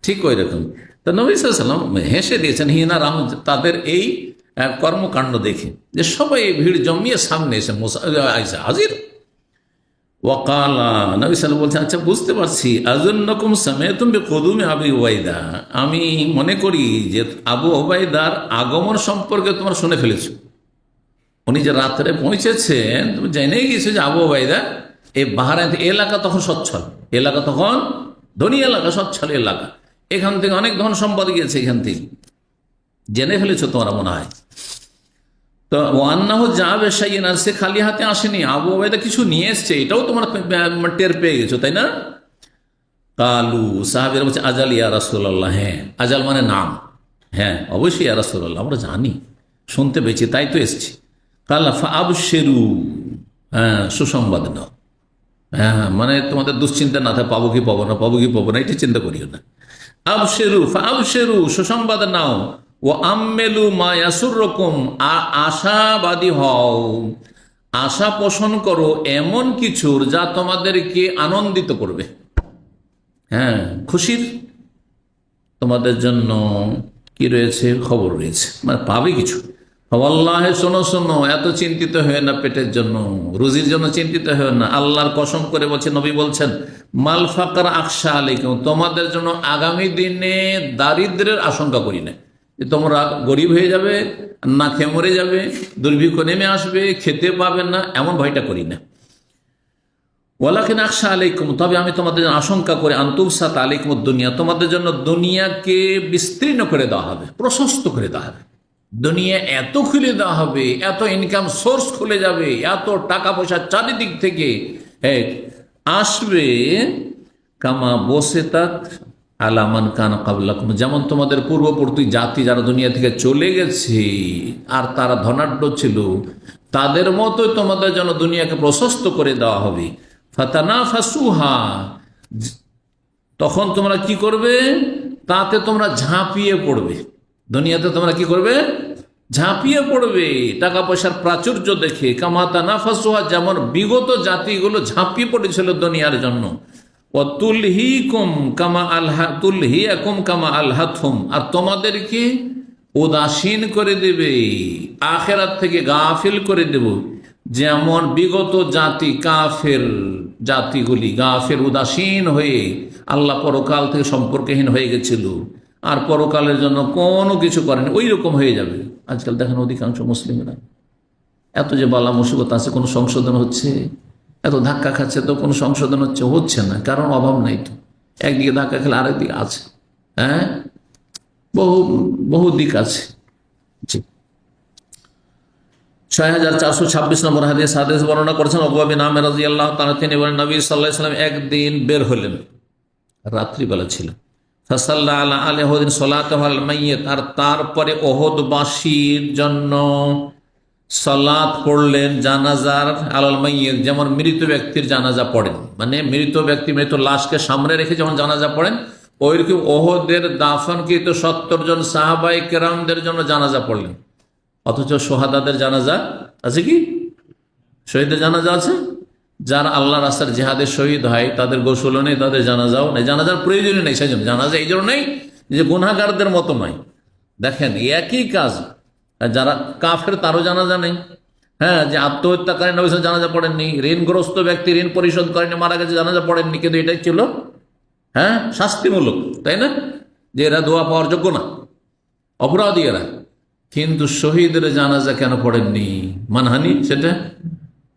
ঠিক ওই রকম। তো নবী সাল্লাল্লাহু আলাইহি ওয়াসাল্লাম হেসে দিয়েছেন হিনারাম, তাদের এই কর্মকাণ্ড দেখে, যে সবাই ভিড় জমিয়ে সামনে এসে হাজির। ওয়াকালা, নবী সাল্লাল্লাহু আলাইহি ওয়াসাল্লাম বলছেন, আচ্ছা বুঝতে পারছি, আযুন্নাকুম সামিআতুম বিকুদুমি আবি ওবায়দা, আমি মনে করি যে আবু ওবায়দার আগমন সম্পর্কে তোমরা শুনে ফেলেছো। উনি যে রাত্রে পৌঁছেছেন, তুমি জেনেই গিয়েছো যে আবু ওবায়দা এই বাহরাইন এলাকা তখন সচ্ছল, এলাকা তখন ধনী এলাকা, সচ্ছল এলাকা, এখান থেকে অনেক ধন সম্পদ গিয়েছে, এখান থেকে জেনে ফেলেছো তোমরা মনে হয়। তো ওয়ান্নাহু যাবে শাইইন, আর সে খালি হাতে আসেনি, আবু ওবায়দা কিছু নিয়ে এসছে, এটাও তোমরা টের পেয়ে গেছো, তাই না? কালু, সাহাবীরা বলছে, আজাল ইয়া রাসূলুল্লাহ, হ্যাঁ, আজাল মানে নাম, হ্যাঁ অবশ্যই ইয়া রাসূলুল্লাহ, আমরা জানি, শুনতে পেয়েছি, তাই তো এসছি। কালা ফাআবশিরু, হ্যাঁ সুসংবাদ নাও, হ্যাঁ মানে তোমাদের দুশ্চিন্তা না থাকে, পাবো কি পাবো না, পাবো কি পাবো না, এটি চিন্তা করিও না। আবশিরু ফাআবশিরু, সুসংবাদ নাও। ও আম্মেলু মা ইয়াসুররকুম, আশাবাদী হও, আশা পোষণ করো এমন কিছুর যা তোমাদেরকে আনন্দিত করবে, হ্যাঁ খুশির তোমাদের জন্য কি রয়েছে, খবর রয়েছে, মানে পাবে কিছু। আল্লাহে, শোনো শোনো, এত চিন্তিত হয়ে না পেটের জন্য, রুজির জন্য চিন্তিত হয়ে না। আল্লাহর কসম করে বলছে, নবী বলছেন, মাল ফাকার আকশা আলাইকুম, তোমাদের জন্য আগামী দিনে দারিদ্রের আশঙ্কা করি না, যে তোমরা গরিব হয়ে যাবে, না খেয়ে মরে যাবে, দুর্ভিক্ষ নেমে আসবে, খেতে পাবে না, এমন ভয়টা করি না। ওয়ালাকিন আকশা আলাইকুম, তবে আমি তোমাদের জন্য আশঙ্কা করি, আনতুবসাত আলাইকুম দুনিয়া, তোমাদের জন্য দুনিয়াকে বিস্তীর্ণ করে দেওয়া হবে, প্রশস্ত করে দেওয়া হবে। দুনিয়া এত খুলে দেওয়া হবে, এত ইনকাম সোর্স খুলে যাবে, এত টাকা পয়সা চারিদিক থেকে আসবে, কামা বসে তাক আলামান কান কাবলাকুম, যেমন তোমাদের পূর্ববর্তী জাতি যারা দুনিয়া থেকে চলে গেছে আর তারা ধনাঢ্য ছিল, তাদের মতো তোমাদের জন্য দুনিয়াকে প্রশস্ত করে দেওয়া হবে। ফাতানাফাসুহা, তখন তোমরা কি করবে? তাতে তোমরা ঝাঁপিয়ে পড়বে। দুনিয়াতে তোমরা কি করবে? ঝাঁপিয়ে পড়বে টাকা পয়সার প্রাচুর্য দেখে। কামা তানাফাসুহা, যেমন বিগত জাতিগুলো ঝাঁপিয়ে পড়েছিল দুনিয়ার জন্য। তুলহিকুম কামা আলহা, তুলহিয়াকুম কামা আলহাতুম, আর তোমাদেরকে উদাসীন করে দেবে, আখেরাত থেকে গাফিল করে দেব, যেমন বিগত জাতি কাফের জাতিগুলি গাফের উদাসীন হয়ে আল্লাহ পরকাল থেকে সম্পর্কহীন হয়ে গেছিল আর পরকালের জন্য কোনো কিছু করেনি, ওই রকম হয়ে যাবে। আজকাল দেখেন অধিকাংশ মুসলিমরা এত যে বালা মুসিবত আছে, কোনো সংশোধন হচ্ছে? এত ধাক্কা খাচ্ছে তো কোনো সংশোধন হচ্ছে না, কারণ অভাব নাই তো। একদিকে ধাক্কা খেলে আরেকদিকে আছে, হ্যাঁ, বহু দিক আছে। জি, 6426 নম্বর হাদিস বর্ণনা করেছেন উকবা বিন আমির রাদিয়াল্লাহু তাআলা, তিনি বলেন, নবী সাল্লাল্লাহু আলাইহি ওয়াসাল্লাম একদিন বের হলেন, রাত্রিবেলা ছিল। ফাসাল্লা আলা আহলি উহুদিন সালাতাহু আল মাইয়িত, আর তারপরে উহুদবাসীর জন্য সালাত পড়লেন, জানাজার আলাল মাইয়িত, যেমন মৃত ব্যক্তির জানাজা পড়েন, মানে মৃত ব্যক্তি মৃত লাশকে সামনে রেখে যেমন জানাজা পড়েন, ওইরকম ওহদের দাফনকৃত 70 জন সাহাবায়ে কেরামদের জন্য জানাজা পড়লেন। অথচ সোহাদাদের জানাজা আছে কি? শহীদের জানাজা আছে? যারা আল্লাহ রাস্তার জিহাদে শহীদ হয় তাদের গোসলও নেই, তাদের জানাজাও নেই, জানাজার প্রয়োজনই নেই। সেই জন্য জানাজা এই জন্য নেই যে গুনাহগারদের মতো নয়। দেখেন একই কাজ, যারা কাফের তারও জানাজা নেই। হ্যাঁ, যে আত্মহত্যাকারী নবী সাল্লাল্লাহু আলাইহি ওয়াসাল্লাম জানাজা পড়েননি, ঋণগ্রস্ত ব্যক্তি ঋণ পরিশোধ করেনি, মারা গেছে, জানাজা পড়েননি, কিন্তু এটাই ছিল হ্যাঁ শাস্তিমূলক, তাই না? যে এরা দোয়া পাওয়ার যোগ্য না, অপরাধী এরা। কিন্তু শহীদের জানাজা কেন পড়েননি? মানহানি সেটা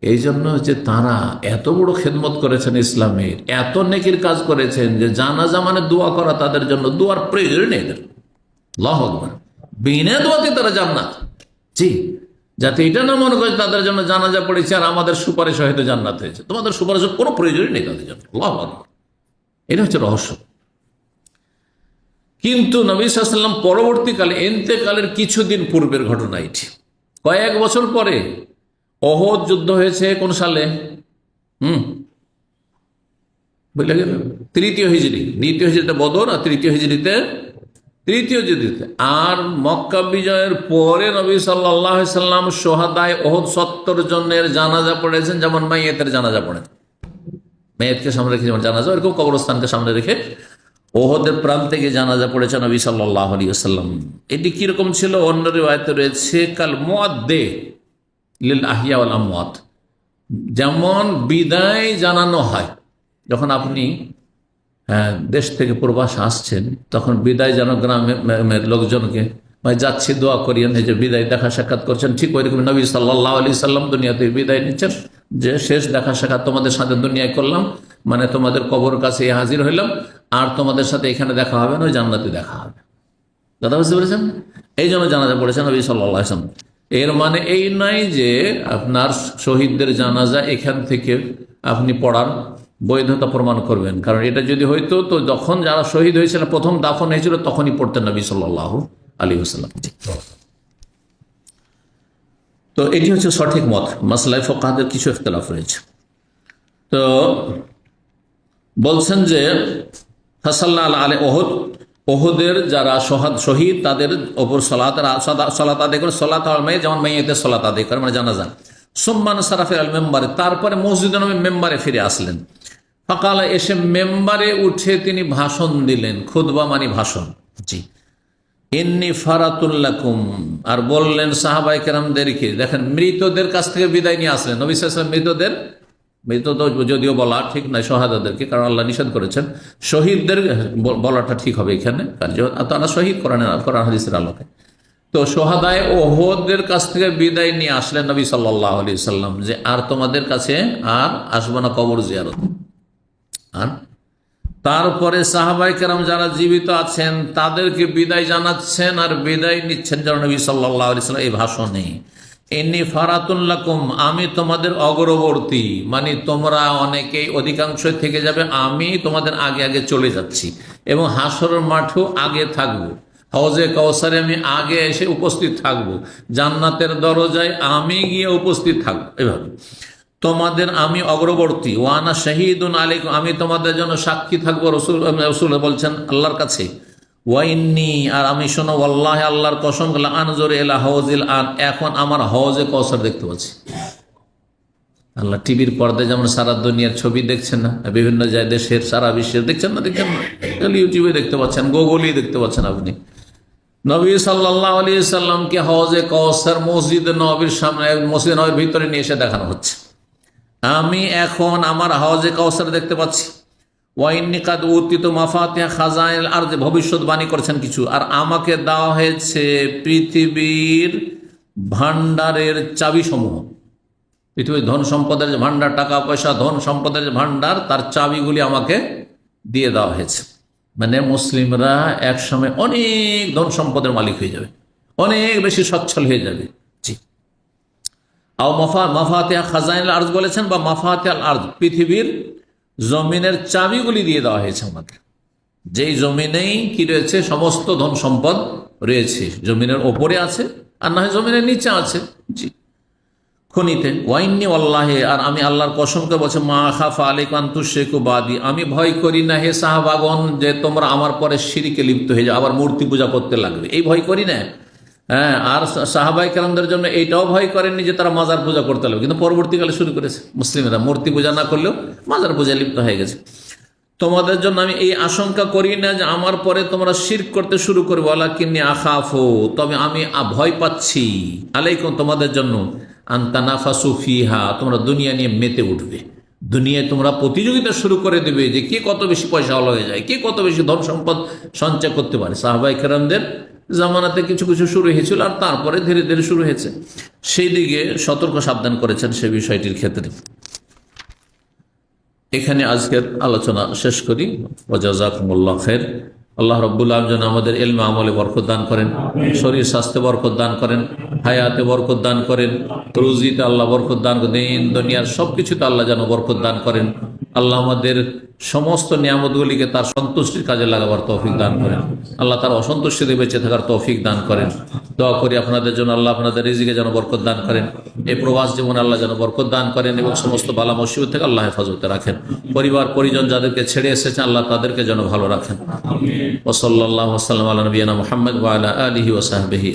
এই জন্য যে তারা এত বড় খেদমত করেছেন ইসলামের, এত নেকির কাজ করেছেন যে জানাজা মানে দোয়া করা তাদের জন্য, দোয়ার প্রয়োজন নেই এদের। আল্লাহু আকবার, বিনা দোয়াতে তারা জান্নাত। জি, যাতে এটা না মনে করে তাদের জন্য জানাজা পড়েছে আর আমাদের সুপারিশ হয়তো জান্নাত হয়েছে, তোমাদের সুপারিশের কোনো প্রয়োজনই নেই তাদের জন্য। আল্লাহু আকবার, এটা হচ্ছে রহস্য। কিন্তু নবী সাল্লাল্লাহু আলাইহি ওয়াসাল্লাম পরবর্তীকালে ইন্তেকালের কিছুদিন পূর্বের ঘটনা এটি, কয়েক বছর পরে ওহদ যুদ্ধ হয়েছে কোন সালে? বুঝলে গেল? তৃতীয় হিজরি, দ্বিতীয় হিজরিতে বদর আর তৃতীয় হিজরিতে তৃতীয় যুদ্ধে। আর মক্কা বিজয়ের পরে নবী সাল্লাল্লাহু আলাইহি সাল্লাম সোহাদায়ে ওহদ 70 জনের জানাজা পড়েছেন, যেমন মাইয়েতের জানাজা পড়েন। মেয়েতকে সামনে রেখে যেমন জানাজা, এরকম কবরস্থানকে সামনে রেখে ওহদের প্রান্তে গিয়ে জানাজা পড়েছেন নবী সাল্লাল্লাহু আলাইহি ওয়াসাল্লাম। এটি কিরকম ছিল? অন্য রিওয়ায়াতে রয়েছে কাল মুআদ্দে লিল আহিয়া ওয়াল আমওয়াত, যেমন বিদায় জানানো হয় যখন আপনি দেশ থেকে প্রবাস আসছেন, তখন বিদায় জানো গ্রামের লোকজনকে, ভাই যাচ্ছি দোয়া করিয়েন, এই যে বিদায় দেখা সাক্ষাৎ করছেন, ঠিক ওইরকম নবী সাল্লাল্লাহু আলাইহি সাল্লাম দুনিয়াতে বিদায় নিচ্ছেন, যে শেষ দেখা সাক্ষাৎ তোমাদের সাথে দুনিয়ায় করলাম, মানে তোমাদের কবর কাছে হাজির হইলাম, আর তোমাদের সাথে এখানে দেখা হবে না, ওই জান্নাতে দেখা হবে। কথা বুঝতে পেরেছেন? এই জন্য জানাজা পড়েছেন নবী সাল্লাল্লাহু আলাইহি সাল্লাম। এর মানে এই নয় যে আপনার শহীদদের জানাজা এখান থেকে আপনি পড়ার বৈধতা প্রমাণ করবেন, কারণ এটা যদি হইতো তো যখন যারা শহীদ হয়েছিল প্রথম দাফন হয়েছিল তখনই পড়তেন নবী সাল্লাল্লাহু আলাইহি ওয়াসাল্লাম। তো এটি হচ্ছে সঠিক মত। মাসলায়ে ফুকাহাদের কিছু ইখতিলাফ রয়েছে। তো বলছেন যে ফাসাল্লা আলা ওহদ, ওহদের যারা শহীদ তাদের ওপর সালাত আদায় করে, সালাত আল মাইয়িত, যেমন মাইয়িতের সালাত আদায় করে, মানে জানাজা। সুম্মান সারাফে আল মেম্বারে, তারপরে মসজিদে নববী মেম্বারে ফিরে আসলেন। ফাকালা, এসে মেম্বারে উঠে তিনি ভাষণ দিলেন। খুতবা মানে ভাষণ। জি, ইন্নী ফারাতুল্লাকুম, আর বললেন সাহাবায়ে কেরামদেরকে, দেখেন মৃতদের কাছ থেকে বিদায় নিয়ে আসলেন নবী সাল্লাল্লাহু আলাইহি ওয়াসাল্লাম। মৃত তো যদিও বলা ঠিক নয়, শাহাদাদেরকে, কারণ আল্লাহ নিষেধ করেছেন। শহীদদের বলাটা ঠিক হবে এখানে, কারণ তারা শহীদ কোরআন হাদিসের আলোকে। তো সোহাদায়ে ওহদের কাছ থেকে বিদায় নিয়ে আসলেন নবী সাল্লাল্লাহু আলাইহি সাল্লাম, যে আর তোমাদের কাছে আর আসবো না কবর জিয়ারত। আর তারপরে সাহাবায়ে কেরাম যারা জীবিত আছেন তাদেরকে বিদায় জানাচ্ছেন আর বিদায় নিচ্ছেন যেন নবী সাল্লাল্লাহু আলাইহি সাল্লাম এই ভাষণে, ইন্নী ফারাতুন লাকুম, আমি তোমাদের অগ্রবর্তী, মানে তোমরা অনেকেই অধিকাংশ থেকে যাবে, আমি তোমাদের আগে আগে চলে যাচ্ছি এবং হাসরের মাঠেও আগে থাকবো, হওজে কাউসারে আমি আগে এসে উপস্থিত থাকব, জান্নাতের দরজায় আমি গিয়ে উপস্থিত থাকবো। এভাবে তোমাদের আমি অগ্রবর্তী, ওয়ানা শাহীদুন আলাইকুম, আমি তোমাদের জন্য সাক্ষী থাকবো। রসুল বলছেন আল্লাহর কাছে, ওয়াইন্নি, আর আমি শোনো, ওয়াল্লাহি, আল্লাহর কসম, আনজুর ইলা হাউজিল আন, এখন আমার হওজে কাউসার দেখতে পাচ্ছি। আল্লাহ টিভির পর্দায় যেমন সারা দুনিয়ার ছবি দেখছেন না, বিভিন্ন দেশের সারা বিশ্বের দেখছেন না, ইউটিউবে দেখতে পাচ্ছেন, গুগলে দেখতে পাচ্ছেন আপনি। নবী সাল্লাল্লাহু আলাইহি সাল্লামকে হওজে কাউসার মসজিদ নববীর সামনে, মসজিদ নববীর ভিতরে নিয়ে এসে দেখানো হচ্ছে, আমি এখন আমার হওজে কাউসার দেখতে পাচ্ছি। ওয়াইন্নী কাদ উতিতু মাফাতিহা খাজাইনিল আরদ, ভবিষ্যৎবাণী করেছেন কিছু, আর আমাকে দেওয়া হয়েছে পৃথিবীর ভান্ডারের চাবি সমূহ। পৃথিবীর ধন সম্পদের যে ভান্ডার, টাকা পয়সা, ধন সম্পদের যে ভান্ডার, তার চাবিগুলি আমাকে দিয়ে দেওয়া হয়েছে। মানে মুসলিমরা এক সময় অনেক ধন সম্পদের মালিক হয়ে যাবে, অনেক বেশি সচ্ছল হয়ে যাবে। জি, আও মাফাতিহা খাজাইনিল আরদ বলেছেন, বা মাফাতিহাল আরদ, পৃথিবীর জমিনের চাবিগুলি দিয়ে দেওয়া হয়েছে আমাকে। যেই জমিনেই কি রয়েছে, সমস্ত ধন সম্পদ রয়েছে, জমিনের ওপরে আছে আর না হয় জমিনের নিচে আছে। জি, খনিতে। ওয়াইন্নি আল্লাহে, আর আমি আল্লাহর কসমকে বলছে, মা খাফা আলাইকুম আন তুশরিকু বাদি, আমি ভয় করি না হে সাহাবাগণ যে তোমরা আমার পরে শিরকে লিপ্ত হয়ে যাও, আবার মূর্তি পূজা করতে লাগবে, এই ভয় করি না। হ্যাঁ, আর সাহাবায়ে কেরামদের জন্য এইটাও ভয় করেননি যে তারা মাজার পূজা করতে লাগবে, কিন্তু পরবর্তীকালে শুরু করেছে মুসলিমেরা, মূর্তি পূজা না করলেও মাজার পূজা লিপ্ত হয়ে গেছে। তোমাদের জন্য আমি এই আশঙ্কা করি না যে আমার পরে তোমরা শিরক করতে শুরু করবে, ওয়ালাকিন্নী আখাফু, তবে আমি ভয় পাচ্ছি, আলাইকুম, তোমাদের জন্য, আন তানাফাসু ফিহা, তোমরা দুনিয়া নিয়ে মেতে উঠবে, দুনিয়ায় তোমরা প্রতিযোগিতা শুরু করে দেবে যে কে কত বেশি পয়সা হয়ে যায়, কে কত বেশি ধন সম্পদ সঞ্চয় করতে পারে। সাহাবায়ে কেরামদের জামানাতে কিছু কিছু শুরু হয়েছিল, আর তারপরে ধীরে ধীরে শুরু হয়েছে। সেই দিকে সতর্ক সাবধান করেছেন সে বিষয়টির ক্ষেত্রে। এখানে আজকের আলোচনা শেষ করি। ওয়াজাযাকুমুল্লাহ খাইর। আল্লাহ রাব্বুল আলামিন যেন আমাদের ইলমে আমলে বরকত দান করেন, শরীর স্বাস্থ্যে বরকত দান করেন, হায়াতে বরকত দান করেন, রুজিতে আল্লাহ বরকত দান করেন, দিন দুনিয়ার সবকিছুতে আল্লাহ যেন বরকত দান করেন। আল্লাহ আমাদের সমস্ত নিয়ামতগুলিকে তার সন্তুষ্টির কাজে লাগাবার তৌফিক দান করেন, আল্লাহ তার অসন্তুষ্টিতে বেঁচে থাকার তৌফিক দান করেন। দোয়া করি আপনাদের জন্য, আল্লাহ আপনাদের রিজিকে যেন বরকত দান করেন, এই প্রবাস জীবনে আল্লাহ যেন বরকত দান করেন এবং সমস্ত বালা মুসিবত থেকে আল্লাহ হেফাজতে রাখেন। পরিবার পরিজন যাদেরকে ছেড়ে এসেছেন আল্লাহ তাদেরকে যেন ভালো রাখেন। ওয়া সাল্লাল্লাহু ওয়া সাল্লাম আলা নবিয়িনা মুহাম্মদ ওয়া আলা আলিহি ওয়া সাহবিহি।